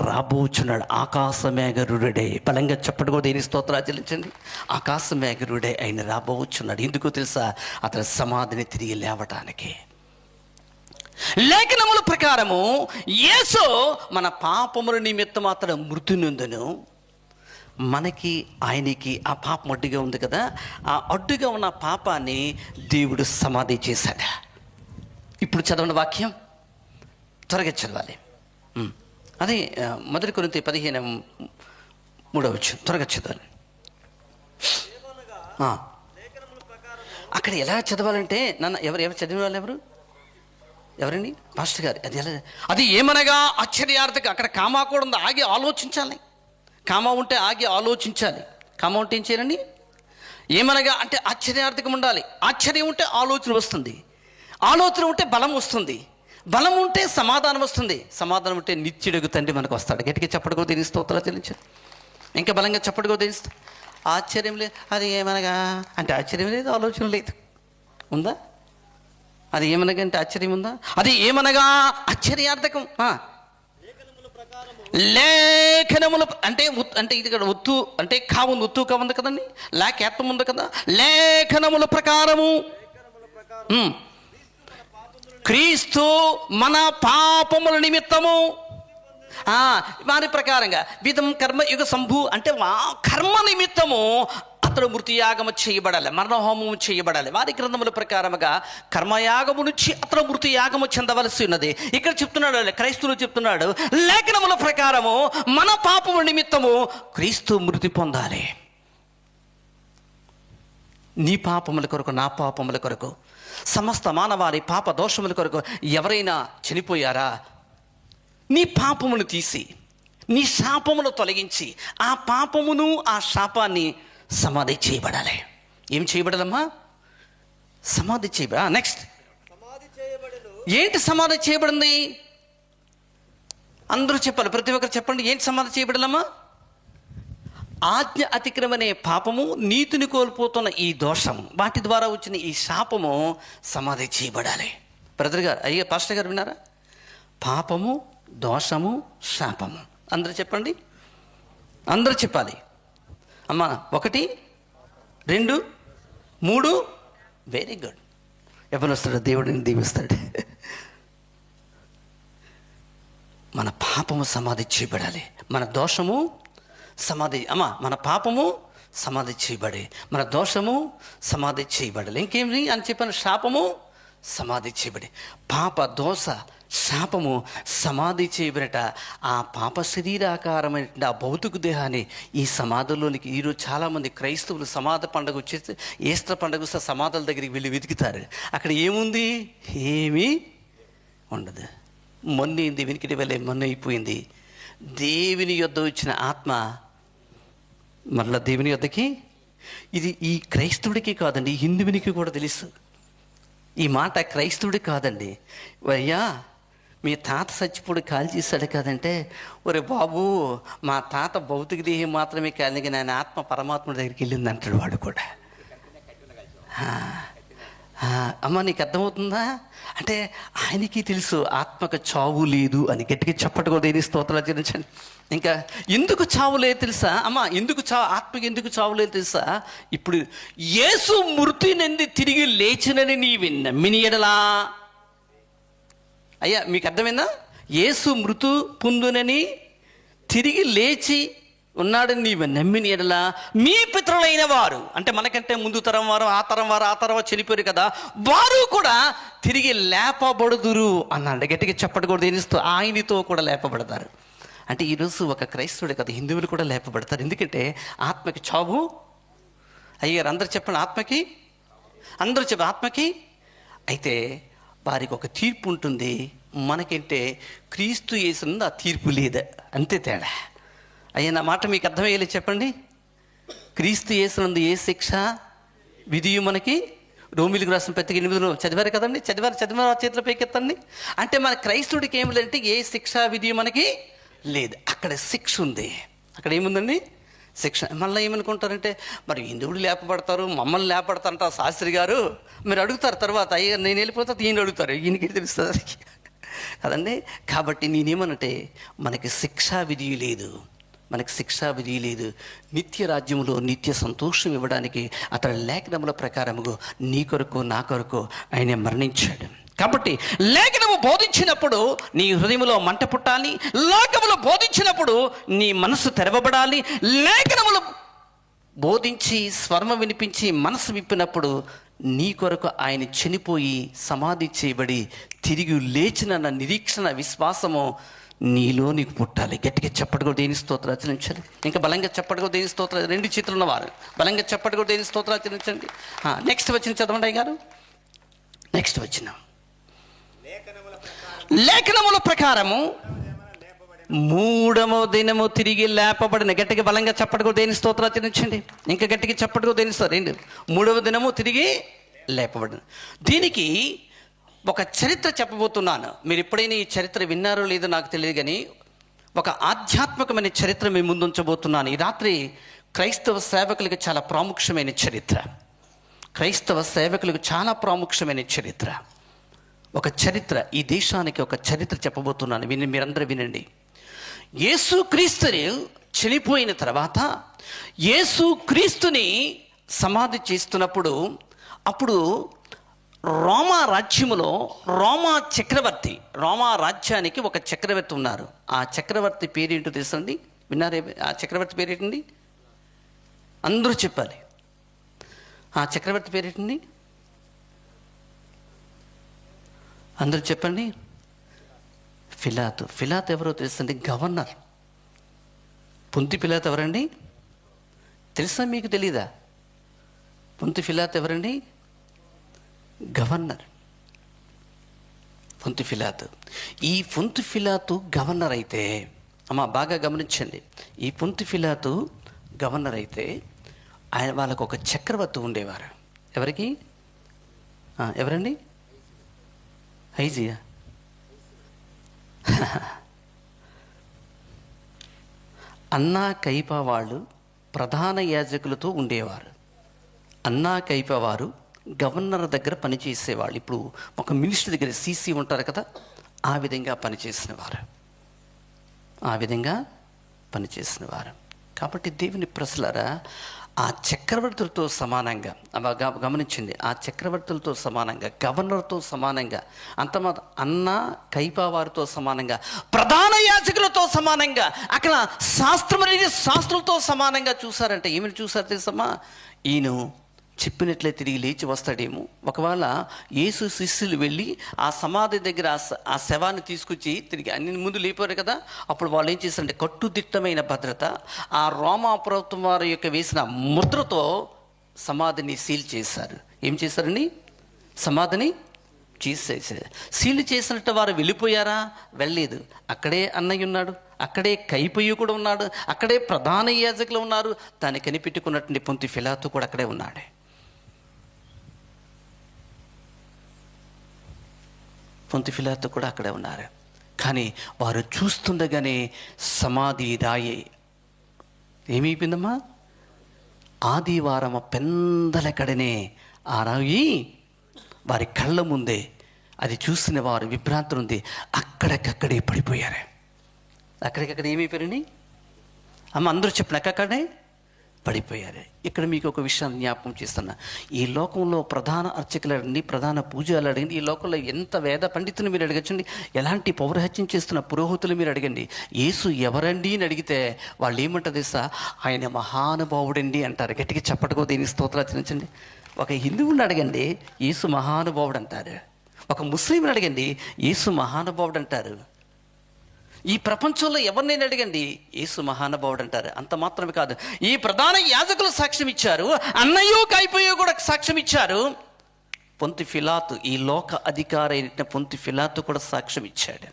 Speaker 1: రాబోచున్నాడు. ఆకాశమేఘరుడే. బలంగా చెప్పడుకో దేని స్తోత్రాలు చెల్లించండి. ఆకాశమేఘరుడే ఆయన రాబోచున్నాడు. ఎందుకు తెలుసా? అతని సమాధిని తిరిగి లేవటానికి. లేఖనముల ప్రకారము యేసు మన పాపముల నిమిత్తం అతడు మృతి నొందెను. మనకి ఆయనకి ఆ పాపం అడ్డుగా ఉంది కదా, ఆ అడ్డుగా ఉన్న పాపాన్ని దేవుడు సమాధి చేశాడు. ఇప్పుడు చదవండి వాక్యం, త్వరగా చదవాలి. అదే 1 కొరింథీ 15:3 త్వరగా చదవాలి. అక్కడ ఎలా చదవాలంటే, నన్ను ఎవరు చదివిన వాళ్ళు ఎవరండి? పాస్టర్ గారు. అది ఎలా? అది ఏమనగా ఆశ్చర్యార్థక. అక్కడ కామా కూడా ఉంది. ఆగి ఆలోచించాలి. కామా ఉంటే ఆగి ఆలోచించాలి. కామా ఉంటే ఏం చేయాలండి? ఏమనగా అంటే ఆశ్చర్యార్థకం ఉండాలి. ఆశ్చర్యం ఉంటే ఆలోచన వస్తుంది. ఆలోచన ఉంటే బలం వస్తుంది. బలం ఉంటే సమాధానం వస్తుంది. సమాధానం ఉంటే నిత్యుడుగు తండ్రి మనకు వస్తాడు. గట్టిగా చప్పడుకో దేని స్తోత్రాలు చెల్లించారు. ఇంకా బలంగా చప్పడుకో దేని. ఆశ్చర్యం లేదు. అది ఏమనగా అంటే ఆశ్చర్యం లేదు, ఆలోచన లేదు. ఉందా? అది ఏమనగా అంటే ఆశ్చర్యం ఉందా? అది ఏమనగా ఆశ్చర్యార్థకం. లేఖనములు అంటే అంటే ఇది ఇక్కడ ఒత్తు అంటే కావుంది, ఒత్తు కావుంది కదండి, లేక ఏత్తం ఉంది కదా. లేఖనముల ప్రకారము క్రీస్తు మన పాపముల నిమిత్తము వారి ప్రకారంగా విధం కర్మ యుగ సంభూ అంటే కర్మ నిమిత్తము అతడు మృతియాగము చేయబడాలి, మరణహోమము చేయబడాలి. వారి గ్రంథముల ప్రకారముగా కర్మయాగము నుంచి అతడు మృతియాగము చెందవలసి ఉన్నది. ఇక్కడ చెప్తున్నాడు, క్రైస్తవులు చెప్తున్నాడు, లేఖనముల ప్రకారము మన పాపము నిమిత్తము క్రీస్తు మృతి పొందాలి. నీ పాపముల కొరకు, నా పాపముల కొరకు, సమస్త మానవాళి పాప దోషముల కొరకు ఎవరైనా చనిపోయారా? నీ పాపమును తీసి, నీ శాపమును తొలగించి, ఆ పాపమును ఆ శాపాన్ని సమాధి చేయబడాలి. ఏం చేయబడాలమ్మా? సమాధి చేయబడాలి. నెక్స్ట్ ఏంటి సమాధి చేయబడింది? అందరూ చెప్పాలి, ప్రతి ఒక్కరు చెప్పండి. ఏంటి సమాధి చేయబడాలమ్మా? ఆజ్ఞ అతిక్రమనే పాపము, నీతిని కోల్పోతున్న ఈ దోషం, వాటి ద్వారా వచ్చిన ఈ శాపము సమాధి చేయబడాలి. బ్రదర్ గారు, అయ్యే పాస్టర్ గారు విన్నారా? పాపము, దోషము, శాపము. అందరూ చెప్పండి, అందరూ చెప్పాలి అమ్మా. 1 2 3. Very good. ఎవరు వస్తాడు? దేవుడిని దీవిస్తాడు. మన పాపము సమాధి చేయబడాలి, మన దోషము సమాధి. అమ్మా, మన పాపము సమాధి చేయబడి, మన దోషము సమాధి చేయబడాలి. ఇంకేమి అని చెప్పాను? శాపము సమాధి చేయబడి, పాప దోష శాపము సమాధి చేయబడట. ఆ పాప శరీరాకారమైన ఆ భౌతిక దేహాన్ని ఈ సమాధుల్లోనికి ఈరోజు చాలామంది క్రైస్తవులు సమాధి పండుగ వచ్చేస్తే, ఈస్టర్ పండుగ వస్తే సమాధుల దగ్గరికి వెళ్ళి వెతుకుతారు. అక్కడ ఏముంది? ఏమీ ఉండదు. మొన్నేంది వెనుకటి వెళ్ళే మొన్న అయిపోయింది. దేవుని యొద్ద వచ్చిన ఆత్మ మరలా దేవుని యొద్దకి. ఇది ఈ క్రైస్తవుడికి కాదండి, హిందువునికి కూడా తెలుసు ఈ మాట. క్రైస్తవుడికి కాదండి. అయ్యా, మీ తాత చచ్చిపోడు కాల్ చేశాడు కాదంటే, ఒరే బాబు, మా తాత భౌతిక దేహం మాత్రమే కాదు, నేను ఆత్మ పరమాత్మ దగ్గరికి వెళ్ళింది అంటాడు వాడు కూడా. అమ్మ నీకు అర్థమవుతుందా? అంటే ఆయనకి తెలుసు ఆత్మకు చావు లేదు అని. గట్టిగా చప్పటి కూడా దేని స్తోత్రాలు చెల్లించండి. ఇంకా ఎందుకు చావు లేదు తెలుసా అమ్మ? ఆత్మకి ఎందుకు చావు లేదు తెలుసా? ఇప్పుడు యేసు మృతి నుండి తిరిగి లేచినని నీవి నమ్మిన ఎడలా, అయ్యా మీకు అర్థమైందా? యేసు మృతు పొందునని తిరిగి లేచి ఉన్నాడని నీవు నమ్మిన ఎడలా మీ పితరులైన వారు, అంటే మనకంటే ముందు తరం వారు, ఆ తరం వారు, ఆ తరం చనిపోయారు కదా, వారు కూడా తిరిగి లేపబడుదురు అన్నాడు. గట్టిగా చప్పటి కూడా దేనిస్తూ ఆయనతో కూడా లేపబడతారు. అంటే ఈరోజు ఒక క్రైస్తవుడే కదా, హిందువులు కూడా లేపబడతారు. ఎందుకంటే ఆత్మకి చావు. అయ్యారు అందరు చెప్పండి, ఆత్మకి, అందరూ చెప్పండి ఆత్మకి. అయితే వారికి ఒక తీర్పు ఉంటుంది, మనకంటే క్రీస్తు యేసునందు ఆ తీర్పు లేదు, అంతే తేడా. అయ్యా నా మాట మీకు అర్థమయ్యేలా చెప్పండి. క్రీస్తు యేసునందు ఏ శిక్ష విధియు మనకి, రోమిలికి రాసిన పత్రిక 8 చదివారు కదండి, చదివారు చేతిలో పైకెత్తండి. అంటే మన క్రైస్తవుడికి ఏమిటంటే ఏ శిక్ష విధి మనకి లేదు, అక్కడ శిక్ష ఉంది. అక్కడ ఏముందండి? శిక్ష. మళ్ళీ ఏమనుకుంటారంటే మరి హిందువులు లేపబడతారు, మమ్మల్ని లేపడతారంట శాస్త్రి గారు, మీరు అడుగుతారు తర్వాత, అయ్యా నేను వెళ్ళిపోతా ఈయన అడుగుతారు, ఈయనకి తెలుస్తుంది కదండి. కాబట్టి నేనేమనంటే మనకి శిక్షా విధి లేదు, మనకి శిక్షా విధి లేదు. నిత్య రాజ్యంలో నిత్య సంతోషం ఇవ్వడానికి అతడి లేఖనముల ప్రకారము నీ కొరకు నా కొరకు ఆయన మరణించాడు. కాబట్టి లేఖనము బోధించినప్పుడు నీ హృదయంలో మంట పుట్టాలి, లేఖనములు బోధించినప్పుడు నీ మనసు తెరవబడాలి. లేఖనములు బోధించి స్వర్మ వినిపించి మనసు విప్పినప్పుడు నీ కొరకు ఆయన చనిపోయి సమాధి చేయబడి తిరిగి లేచిన నిరీక్షణ విశ్వాసము నీలో నీకు పుట్టాలి. గట్టిగా చప్పటి కూడా దేని స్తోత్రం ఆచరించాలి. ఇంకా బలంగా చప్పటి కూడా దేని స్తోత్రం, 2 చేతులు ఉన్నవారు బలంగా చప్పటి కూడా దేని స్తోత్రం ఆచరించండి. నెక్స్ట్ వచ్చిన చదవండి గారు. నెక్స్ట్ వచ్చిన లేఖనముల ప్రకారము 3వ దినము తిరిగి లేపబడిన. గట్టిగా బలంగా చప్పటి కూడా దేని స్తోత్రం ఆచరించండి. ఇంకా గట్టిగా చప్పటి కూడా దేని స్తోత్రం. 3వ దినము తిరిగి లేపబడిన. దీనికి ఒక చరిత్ర చెప్పబోతున్నాను. మీరు ఎప్పుడైనా ఈ చరిత్ర విన్నారో లేదో నాకు తెలియదు, కానీ ఒక ఆధ్యాత్మికమైన చరిత్ర మీ ముందు ఉంచబోతున్నాను. ఈ రాత్రి క్రైస్తవ సేవకులకు చాలా ప్రాముఖ్యమైన చరిత్ర. క్రైస్తవ సేవకులకు చాలా ప్రాముఖ్యమైన చరిత్ర. ఒక చరిత్ర, ఈ దేశానికి ఒక చరిత్ర చెప్పబోతున్నాను. మీరందరూ వినండి. యేసు క్రీస్తుని చనిపోయిన తర్వాత యేసు క్రీస్తుని సమాధి చేస్తున్నప్పుడు అప్పుడు రోమా రాజ్యములో రోమా రాజ్యానికి ఒక చక్రవర్తి ఉన్నారు. ఆ చక్రవర్తి పేరేంటో తెలుసండి? విన్నారే? ఆ చక్రవర్తి పేరేంటండి? అందరూ చెప్పాలి. ఆ చక్రవర్తి పేరేంటండి? అందరూ చెప్పండి. ఫిలాతు ఎవరో తెలుసండి? గవర్నర్. పొంతి పిలాతు ఎవరండి? తెలుసా మీకు? తెలీదా? పొంతి పిలాతు ఎవరండి? గవర్నర్. పొంతి పిలాతు. ఈ పొంతి పిలాతు గవర్నర్ అయితే, అమ్మ బాగా గమనించండి, ఈ పొంతి పిలాతు గవర్నర్ అయితే వాళ్ళకు ఒక చక్రవర్తి ఉండేవారు. ఎవరికి? ఎవరండి? హైజియా. అన్నా కైపా వాళ్ళు ప్రధాన యాజకులతో ఉండేవారు. అన్నా కైపా వారు గవర్నర్ దగ్గర పనిచేసేవాళ్ళు. ఇప్పుడు ఒక మినిస్టర్ దగ్గర సీసీ ఉంటారు కదా, ఆ విధంగా పనిచేసినవారు. కాబట్టి దేవుని ప్రజలారా, ఆ చక్రవర్తులతో సమానంగా గమనించండి, ఆ చక్రవర్తులతో సమానంగా, గవర్నర్తో సమానంగా, అన్న కైపా వారితో సమానంగా, ప్రధాన యాజకులతో సమానంగా, అక్కడ శాస్త్రులతో సమానంగా చూసారంటే ఏమని చూసారు తెలుసమ్మా? ఈయన చెప్పినట్లే తిరిగి లేచి వస్తాడేమో. ఒకవేళ యేసు శిష్యులు వెళ్ళి ఆ సమాధి దగ్గర ఆ శవాన్ని తీసుకొచ్చి తిరిగి అన్ని ముందు లేపారు కదా, అప్పుడు వాళ్ళు ఏం చేశారంటే కట్టుదిట్టమైన భద్రత, ఆ రోమా ప్రభుత్వం వారి యొక్క వేసిన ముద్రతో సమాధిని సీల్ చేశారు. ఏం చేశారని? సమాధిని చేసేసారు. సీల్ చేసినట్టు వారు వెళ్ళిపోయారా? వెళ్ళలేదు. అక్కడే అన్నయ్య ఉన్నాడు, అక్కడే కైపయ్య కూడా ఉన్నాడు, అక్కడే ప్రధాన యాజకులు ఉన్నారు, దాన్ని కనిపెట్టుకున్నటువంటి పొంతి పిలాతు కూడా అక్కడే ఉన్నాడు. పొంతి పిలాతు కూడా అక్కడే ఉన్నారు. కానీ వారు చూస్తుండగానే సమాధి రాయి ఏమైపోయిందమ్మా? ఆదివారం పెందలకడనే ఆ రాయి వారి కళ్ళ ముందే అది చూసిన వారు విభ్రాంతి ఉంది, అక్కడికక్కడే పడిపోయారు. అక్కడికక్కడ ఏమైపోయారని అమ్మ అందరూ చెప్పిన అక్కడనే పడిపోయారు. ఇక్కడ మీకు ఒక విషయాన్ని జ్ఞాపకం చేస్తున్నా. ఈ లోకంలో ప్రధాన అర్చకులు అడగండి, ప్రధాన పూజలు అడగండి, ఈ లోకంలో ఎంత వేద పండితులు మీరు అడగచ్చండి, ఎలాంటి పౌరహత్యం చేస్తున్న పురోహితులు మీరు అడగండి, యేసు ఎవరండి అని అడిగితే వాళ్ళు ఏమంటారు తెలుసా? ఆయన మహానుభావుడండి అంటారు. గట్టిగా చప్పట్టుకో దీని స్తోత్రాలు చెల్లించండి. ఒక హిందువుని అడగండి, యేసు మహానుభావుడు అంటారు. ఒక ముస్లింని అడగండి, యేసు మహానుభావుడు అంటారు. ఈ ప్రపంచంలో ఎవరినైనా అడగండి, యేసు మహానుభావుడు అంటారు. అంత మాత్రమే కాదు, ఈ ప్రధాన యాజకులు సాక్ష్యం ఇచ్చారు, అన్నయ్యో కాయిపోయో కూడా సాక్ష్యం ఇచ్చారు. పొంతి పిలాతు, ఈ లోక అధికారి అయిన పొంతి పిలాతు కూడా సాక్ష్యం ఇచ్చాడు.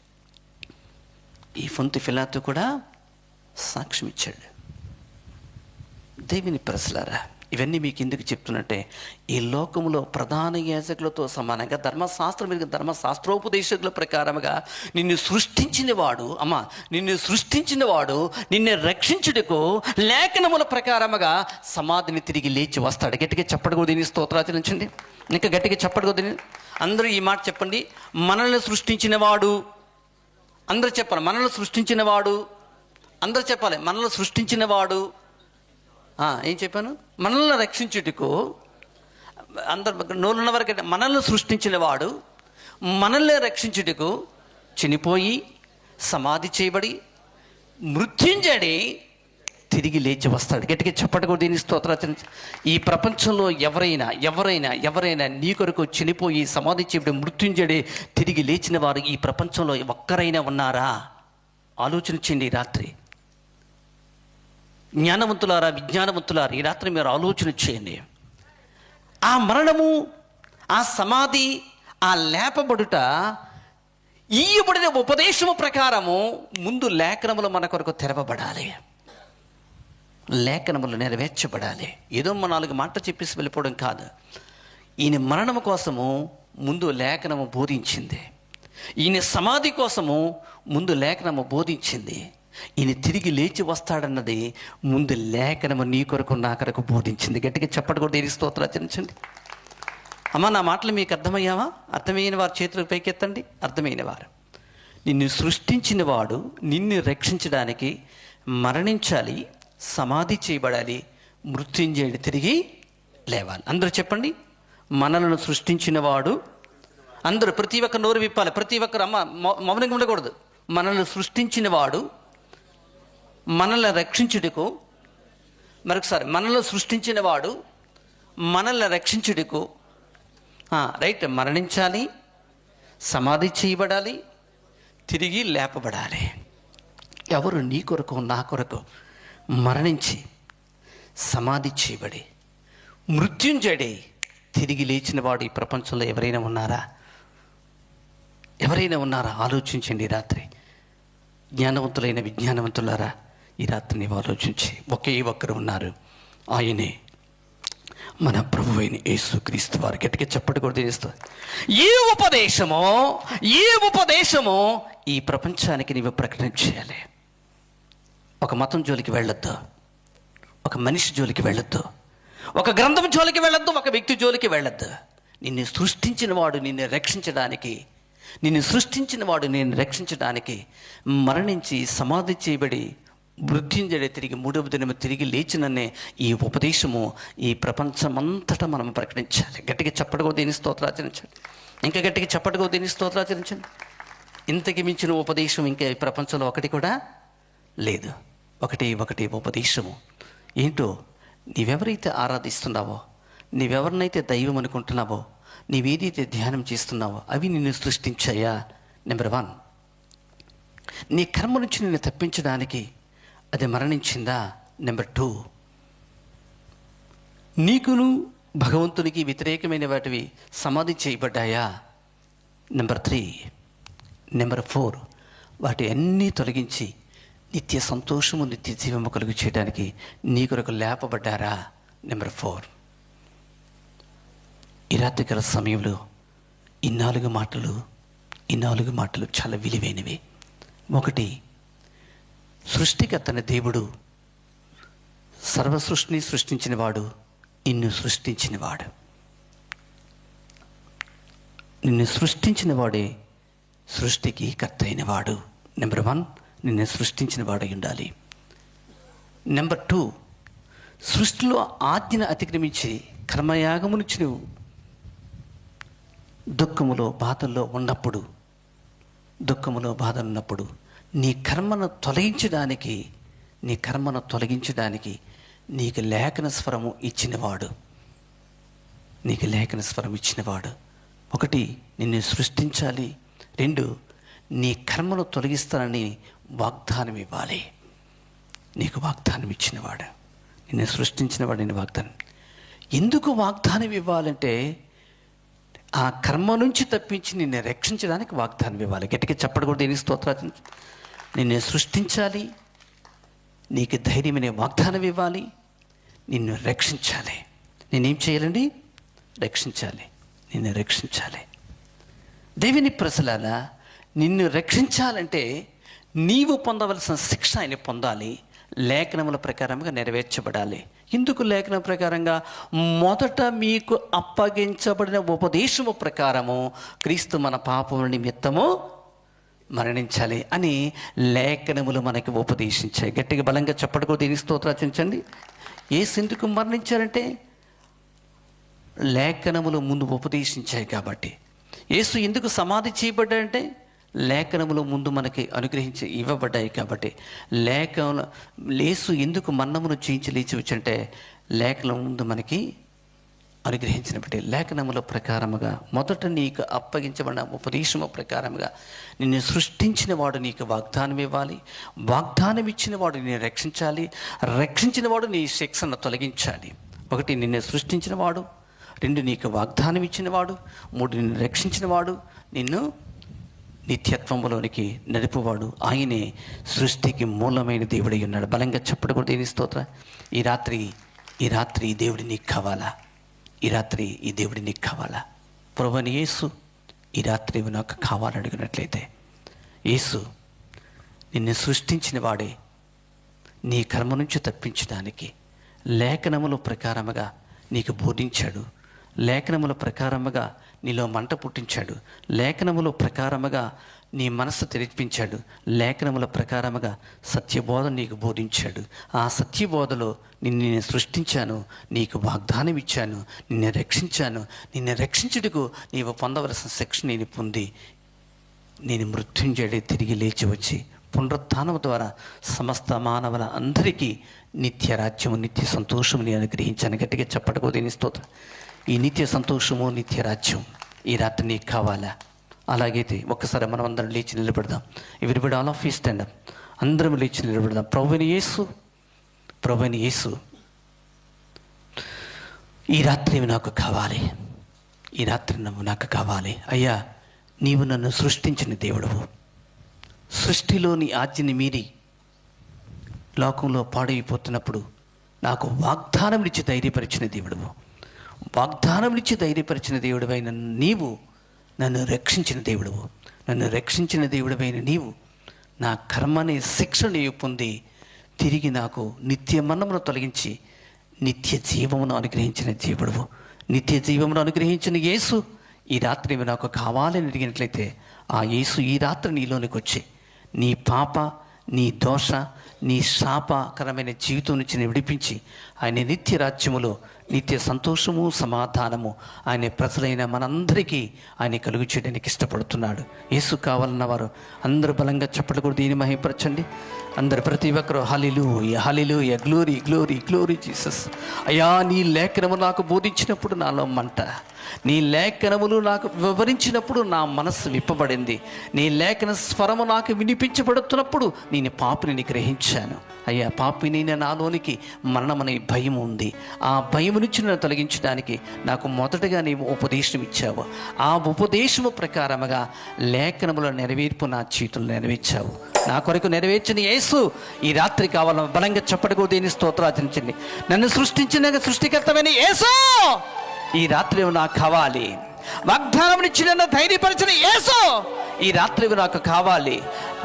Speaker 1: ఈ పొంతి పిలాతు కూడా సాక్ష్యం ఇచ్చాడు. దేవుని ప్రజలారా, ఇవన్నీ మీకు ఎందుకు చెప్తున్నట్టే, ఈ లోకంలో ప్రధాన యాజకులతో సమానంగా ధర్మశాస్త్రోపదేశకుల ప్రకారముగా నిన్ను సృష్టించిన వాడు, అమ్మ నిన్ను సృష్టించిన వాడు నిన్ను రక్షించుటకు లేఖనముల ప్రకారముగా సమాధిని తిరిగి లేచి వస్తాడు. గట్టిగా చెప్పడుకో దీని స్తోత్రాచరించండి. ఇంకా గట్టిగా చెప్పడుకో దీని. అందరూ ఈ మాట చెప్పండి. మనల్ని సృష్టించిన వాడు, అందరూ చెప్పాలి, మనల్ని సృష్టించిన వాడు. అందరూ చెప్పాలి, మనల్ని సృష్టించిన వాడు. ఏం చెప్పాను? మనల్ని రక్షించుటకు, అందరు నోరున్న వరకు, మనల్ని సృష్టించిన వాడు మనల్ని రక్షించుటకు చనిపోయి సమాధి చేయబడి మృత్యుంజడి తిరిగి లేచి వస్తాడు. గట్టిగా చెప్పటకు దీని స్తోత్రాలు. ఈ ప్రపంచంలో ఎవరైనా నీ కొరకు చనిపోయి సమాధి చేయబడి మృత్యుంజడి తిరిగి లేచిన వారు ఈ ప్రపంచంలో ఒక్కరైనా ఉన్నారా? ఆలోచన చేయండి. రాత్రి జ్ఞానవంతులారా, విజ్ఞానవంతులారా, ఈ రాత్రి మీరు ఆలోచన చేయండి. ఆ మరణము, ఆ సమాధి, ఆ లేపబడుట ఇయ్యబడిన ఉపదేశము ప్రకారము ముందు లేఖనములు మన కొరకు తెరవబడాలి, లేఖనములు నెరవేర్చబడాలి. ఏదో 4 మాటలు చెప్పేసి వెళ్ళిపోవడం కాదు. ఈయన మరణము కోసము ముందు లేఖనము బోధించింది, ఈయన సమాధి కోసము ముందు లేఖనము బోధించింది, ఈయన తిరిగి లేచి వస్తాడన్నది ముందు లేఖనము నీ కొరకు నా కొరకు బోధించింది. గట్టిగా చెప్పడం కూడా దేని స్తోత్రాలు ఆచరించండి. అమ్మ నా మాటలు మీకు అర్థమయ్యావా? అర్థమైన వారు చేతులకు పైకెత్తండి. అర్థమైన వారు, నిన్ను సృష్టించిన వాడు నిన్ను రక్షించడానికి మరణించాలి, సమాధి చేయబడాలి, మృత్యుంజయుడు తిరిగి లేవాలి. అందరూ చెప్పండి. మనలను సృష్టించిన వాడు. అందరూ ప్రతి ఒక్క నోరు విప్పాలి. ప్రతి ఒక్కరు అమ్మ మౌనంగా ఉండకూడదు. మనల్ని సృష్టించిన వాడు మనల్ని రక్షించుటకు, మరొకసారి, మనల్ని సృష్టించిన వాడు మనల్ని రక్షించుటకు రైట్ మరణించాలి, సమాధి చేయబడాలి, తిరిగి లేపబడాలి. ఎవరు? నీ కొరకు నా కొరకు మరణించి సమాధి చేయబడి మృత్యుంజడి తిరిగి లేచిన వాడు ఈ ప్రపంచంలో ఎవరైనా ఉన్నారా? ఎవరైనా ఉన్నారా? ఆలోచించండి. రాత్రి జ్ఞానవంతులైన విజ్ఞానవంతులారా, ఈ రాత్రి నీవు ఆలోచించి, ఒకే ఒక్కరు ఉన్నారు, ఆయనే మన ప్రభు అయిన యేసుక్రీస్తు వారు. గట్టిగా చెప్పటి కూడా తెలుస్తుంది. ఈ ఉపదేశమో ఈ ప్రపంచానికి నీవు ప్రకటన చేయాలి. ఒక మతం జోలికి వెళ్ళొద్దు, ఒక మనిషి జోలికి వెళ్ళొద్దు, ఒక గ్రంథం జోలికి వెళ్ళొద్దు, ఒక వ్యక్తి జోలికి వెళ్ళొద్దు. నిన్ను సృష్టించిన వాడు నిన్ను రక్షించడానికి మరణించి సమాధి చేయబడి మృత్యుంజడి తిరిగి 3వ దినము తిరిగి లేచిననే ఈ ఉపదేశము ఈ ప్రపంచమంతటా మనం ప్రకటించాలి. గట్టిగా చప్పటిగా దీని స్తోత్రాచరించండి. ఇంకా గట్టిగా చప్పటిగా దీని స్తోత్రాచరించండి. ఇంతకి మించిన ఉపదేశం ఇంకా ఈ ప్రపంచంలో ఒకటి కూడా లేదు. ఒకటి ఉపదేశము ఏంటో, నీవెవరైతే ఆరాధిస్తున్నావో, నీవెవరినైతే దైవం అనుకుంటున్నావో, నీవేదైతే ధ్యానం చేస్తున్నావో అవి నిన్ను సృష్టించాయా? నెంబర్ 1. నీ కర్మ నుంచి నిన్ను తప్పించడానికి అది మరణించిందా? నెంబర్ 2. నీకును భగవంతునికి వ్యతిరేకమైన వాటివి సమాధి చేయబడ్డాయా? నెంబర్ 3. నెంబర్ 4, వాటి అన్నీ తొలగించి నిత్య సంతోషము, నిత్య జీవము కలుగు చేయడానికి నీ కొరకు లేపబడ్డారా? నెంబర్ 4. ఈ రాత్రికాల సమయంలో ఈ 4 మాటలు చాలా విలువైనవి. 1, సృష్టికర్తన దేవుడు, సర్వసృష్టిని సృష్టించిన వాడు, నిన్ను సృష్టించినవాడు. నిన్ను సృష్టించిన వాడే సృష్టికి కర్త అయిన వాడు. నెంబర్ 1, నిన్ను సృష్టించిన వాడై ఉండాలి. నెంబర్ 2, సృష్టిలో ఆజ్ఞను అతిక్రమించి కర్మయాగము నుంచి నువ్వు దుఃఖములో బాధల్లో ఉన్నప్పుడు నీ కర్మను తొలగించడానికి నీకు లేఖన స్వరము ఇచ్చినవాడు. 1, నిన్ను సృష్టించాలి. 2, నీ కర్మను తొలగిస్తానని వాగ్దానం ఇవ్వాలి. నీకు వాగ్దానం ఇచ్చినవాడు, నిన్ను సృష్టించినవాడు. నేను వాగ్దానం ఎందుకు వాగ్దానం ఇవ్వాలంటే ఆ కర్మ నుంచి తప్పించి నిన్ను రక్షించడానికి వాగ్దానం ఇవ్వాలి. గట్టిగా చెప్పకూడదు. దేనికి స్తోత్రాలు. నిన్ను సృష్టించాలి, నీకు ధైర్యమనే వాగ్దానం ఇవ్వాలి, నిన్ను రక్షించాలి. నేనేం చేయాలండి? నిన్ను రక్షించాలి. దేవుని ప్రజలారా, నిన్ను రక్షించాలంటే నీవు పొందవలసిన శిక్ష ఆయన పొందాలి. లేఖనముల ప్రకారంగా నెరవేర్చబడాలి. ఎందుకు లేఖనం ప్రకారంగా? మొదట మీకు అప్పగించబడిన ఉపదేశము ప్రకారము క్రీస్తు మన పాపముల నిమిత్తము మరణించాలి అని లేఖనములు మనకి ఉపదేశించాయి. గట్టిగా బలంగా చెప్పడం దీనికి స్తోత్రాచించండి. యేసు ఎందుకు మరణించారంటే లేఖనములు ముందు ఉపదేశించాయి కాబట్టి. యేసు ఎందుకు సమాధి చేయబడ్డాడంటే లేఖనములు ముందు మనకి అనుగ్రహించి ఇవ్వబడ్డాయి కాబట్టి. యేసు ఎందుకు మరణమును జయించి లేచి వచ్చంటే లేఖనం ముందు మనకి అనుగ్రహించిన బట్టి. లేఖనముల ప్రకారముగా మొదట నీకు అప్పగించబడిన ఉపదేశము ప్రకారముగా నిన్ను సృష్టించిన వాడు నీకు వాగ్దానం ఇవ్వాలి. వాగ్దానం ఇచ్చిన వాడు నిన్ను రక్షించాలి. రక్షించిన వాడు నీ శిక్షను తొలగించాలి. 1, నిన్ను సృష్టించిన వాడు. 2, నీకు వాగ్దానం ఇచ్చినవాడు. 3, నిన్ను రక్షించిన వాడు. నిన్ను నిత్యత్వంలోనికి నడుపువాడు. ఆయనే సృష్టికి మూలమైన దేవుడై ఉన్నాడు. బలంగా చెప్పడం కూడా దేని స్తోత్ర. ఈ రాత్రి ఈ దేవుడి నీకు కావాలా? ఈ దేవుడి నీకు కావాలా? ప్రభువైన యేసు ఈ రాత్రి నాకు కావాలని అడిగినట్లయితే, యేసు నిన్ను సృష్టించిన వాడే నీ కర్మ నుంచి తప్పించడానికి లేఖనముల ప్రకారముగా నీకు బోధించాడు. లేఖనముల ప్రకారముగా నీలో మంట పుట్టించాడు. లేఖనముల ప్రకారముగా నీ మనస్సు తెరిపించాడు. లేఖనముల ప్రకారముగా సత్యబోధ నీకు బోధించాడు. ఆ సత్యబోధలో నేను సృష్టించాను, నీకు వాగ్దానం ఇచ్చాను, నిన్ను రక్షించాను. నిన్ను రక్షించుటకు నీవు పొందవలసిన శిక్ష నేను పొంది నేను మృత్యుంజయుడై తిరిగి లేచి వచ్చి పునరుత్థానం ద్వారా సమస్త మానవుల అందరికీ నిత్య రాజ్యము, నిత్య సంతోషము నేను అనుగ్రహించాను. గట్టిగా చెప్పటకో దీని స్తోత్రం. ఈ నిత్య సంతోషము, నిత్య రాజ్యం ఈ రాత్రి నీకు కావాలా? అలాగైతే ఒక్కసారి మనం అందరం లేచి నిలబెడదాం. Everybody all of you stand up. అందరం లేచి నిలబెడదాం. ప్రభువైన యేసు ఈ రాత్రి నాకు కావాలి. ఈ రాత్రి నాకు కావాలి. అయ్యా, నీవు నన్ను సృష్టించిన దేవుడవు. సృష్టిలోని ఆజ్ఞని మీరి లోకంలో పాడైపోతున్నప్పుడు నాకు వాగ్దానం ఇచ్చి ధైర్యపరిచిన దేవుడవు. వాగ్దానం ఇచ్చి ధైర్యపరిచిన దేవుడివైన నీవు నన్ను రక్షించిన దేవుడివైన నీవు నా కర్మని శిక్ష నీవు పొంది తిరిగి నాకు నిత్య మరణమును తొలగించి నిత్య జీవమును అనుగ్రహించిన దేవుడువు. నిత్య జీవమును అనుగ్రహించిన యేసు ఈ రాత్రి నాకు కావాలని అడిగినట్లయితే ఆ యేసు ఈ రాత్రి నీలోనికి వచ్చి నీ పాప, నీ దోష, నీ శాపకరమైన జీవితం నుంచి విడిపించి ఆయన నిత్య రాజ్యములో నిత్య సంతోషము, సమాధానము ఆయన ప్రజలైన మనందరికీ ఆయన కలుగు చేయడానికి ఇష్టపడుతున్నాడు. యేసు కావాలన్న వారు అందరూ బలంగా చప్పట్లు కూడా దీన్ని మహిమపరచండి. అందరు ప్రతి ఒక్కరు హల్లెలూయా, హల్లెలూయా, గ్లోరీ గ్లోరీ గ్లోరీ జీసస్. అయ్యా, నీ లేఖనము నాకు బోధించినప్పుడు నాలో మంట, నీ లేఖనములు నాకు వివరించినప్పుడు నా మనస్సు విప్పబడింది, నీ లేఖన స్వరము నాకు వినిపించబడుతున్నప్పుడు నేను పాపిని గ్రహించాను. అయ్యా, పాపిని నాలోనికి మరణమనే భయం ఉంది. ఆ భయం నుంచి నన్ను తొలగించడానికి నాకు మొదటగా నీవు ఉపదేశం ఇచ్చావు. ఆ ఉపదేశము ప్రకారముగా లేఖనముల నెరవేర్పు నా జీవితంలో నెరవేర్చావు. నా కొరకు నెరవేర్చిన యేసు ఈ రాత్రి కావాలని బలంగా చెప్పడకు దేని స్తోత్రాచరించండి. నన్ను సృష్టించిన సృష్టికర్తమైన యేసు ఈ రాత్రి నాకు కావాలి. వాగ్దానం నుంచి నన్ను ధైర్యపరిచిన యేసు ఈ రాత్రి నాకు కావాలి.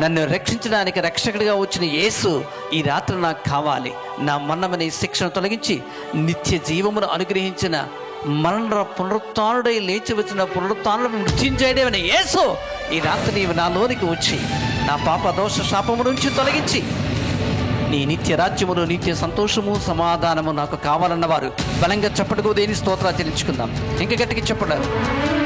Speaker 1: నన్ను రక్షించడానికి రక్షకుడిగా వచ్చిన యేసు ఈ రాత్రి నాకు కావాలి. నా మరణమనే శిక్షను తొలగించి నిత్య జీవమును అనుగ్రహించిన మరణ పునరుత్థానుడై లేచి వచ్చిన పునరుత్థానుడు మృత్యుంజయుడైన యేసు ఈ రాత్రి నీవు నాలోనికి వచ్చి నా పాప దోష శాపము నుంచి తొలగించి నీ నిత్య రాజ్యములు, నిత్య సంతోషము, సమాధానము నాకు కావాలన్న వారు బలంగా చెప్పడుకో దేని స్తోత్రాలు చెల్లించుకుందాం. ఇంకా గట్టికి చెప్పడం,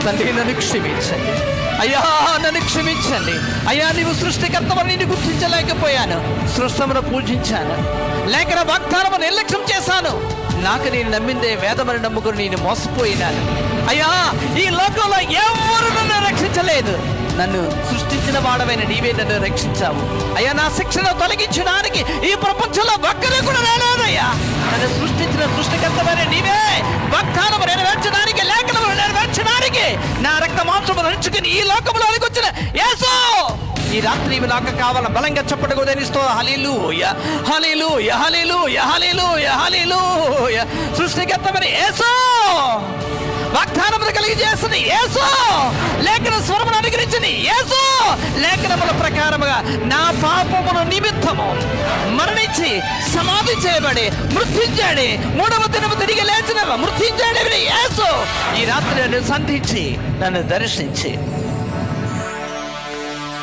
Speaker 1: తండ్రి నన్ను క్షమించండి అయ్యా, నన్ను క్షమించండి అయ్యా. నీవు సృష్టికర్తమని నిన్ను గుర్తించలేకపోయాను, సృష్టమును పూజించాను, లేఖన వాగ్దానము నిర్లక్ష్యం చేశాను. నాకు నేను నమ్మిందే వేదమని నమ్ముకుని నేను మోసపోయినాను అయ్యా. ఈ లోకంలో ఎవరు నన్ను రక్షించలేదు, నన్ను సృష్టించిన వాడవైన నీవే నన్ను రక్షించావు అయ్యా. నా శిక్షను తొలగించడానికి ఈ ప్రపంచంలో ఒక్కరు కూడా రాలేదయ్యా. నన్ను సృష్టించిన సృష్టికర్తమైన నీవే వాగ్దానము నెరవేర్చడానికి, లేఖనము నెరవేర్చడానికి నా రక్త మాంసము నడుచుకుని ఈ లోకంలోనికి వచ్చిన యేసు ఈ రాత్రి ఇవి నాకు కావాల. బలంగా చెప్పడుకోదేనిస్తో హల్లెలూయా హల్లెలూయా హల్లెలూయా హల్లెలూయా హల్లెలూయా. సృష్టికర్తమైన యేసు, వాగ్దానములు కలిగి చేసిన యేసు, లేఖన స్వరమును అనుగ్రహించిన యేసు, లేఖనముల ప్రకారముగా నా పాపమును నిమిత్తము మరణించి సమాధి చేయబడి మృత్యుంజయుడి, మూడవ దినము తిరిగి లేచిన మృత్యుంజయుడి యేసు ఈ రాత్రి నన్ను సంధించి నన్ను దర్శించి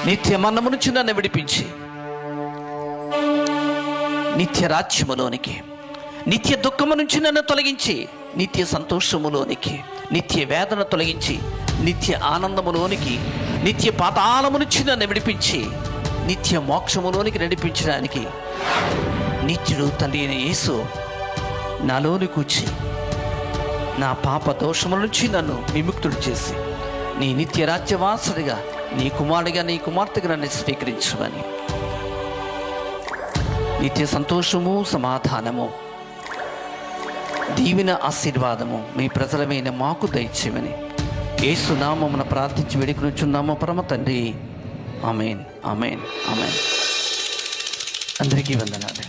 Speaker 1: నిత్య మరణము నుంచి నన్ను విడిపించి నిత్య రాజ్యములోనికి, నిత్య దుఃఖము నుంచి నన్ను తొలగించి నిత్య సంతోషములోనికి, నిత్య వేదన తొలగించి నిత్య ఆనందములోనికి, నిత్య పాతాళము నుంచి నన్ను విడిపించి నిత్య మోక్షములోనికి నడిపించడానికి నిత్యుడు తండ్రి అయిన యేసు నాలోని కూర్చి నా పాప దోషముల నుంచి నన్ను విముక్తుడు చేసి నీ నిత్య రాజ్యవాసుడిగా, నీ కుమారుడిగా, నీ కుమార్తెగా నన్ను స్వీకరించమని, నిత్య సంతోషము, సమాధానము, దీవెన, ఆశీర్వాదము మీ ప్రజలమైన మాకు దయచేయమని యేసు నామమున ప్రార్థించి వేడుకొనుచున్నాము పరమ తండ్రి. ఆమేన్ ఆమేన్ ఆమేన్. అందరికీ వందనాలు.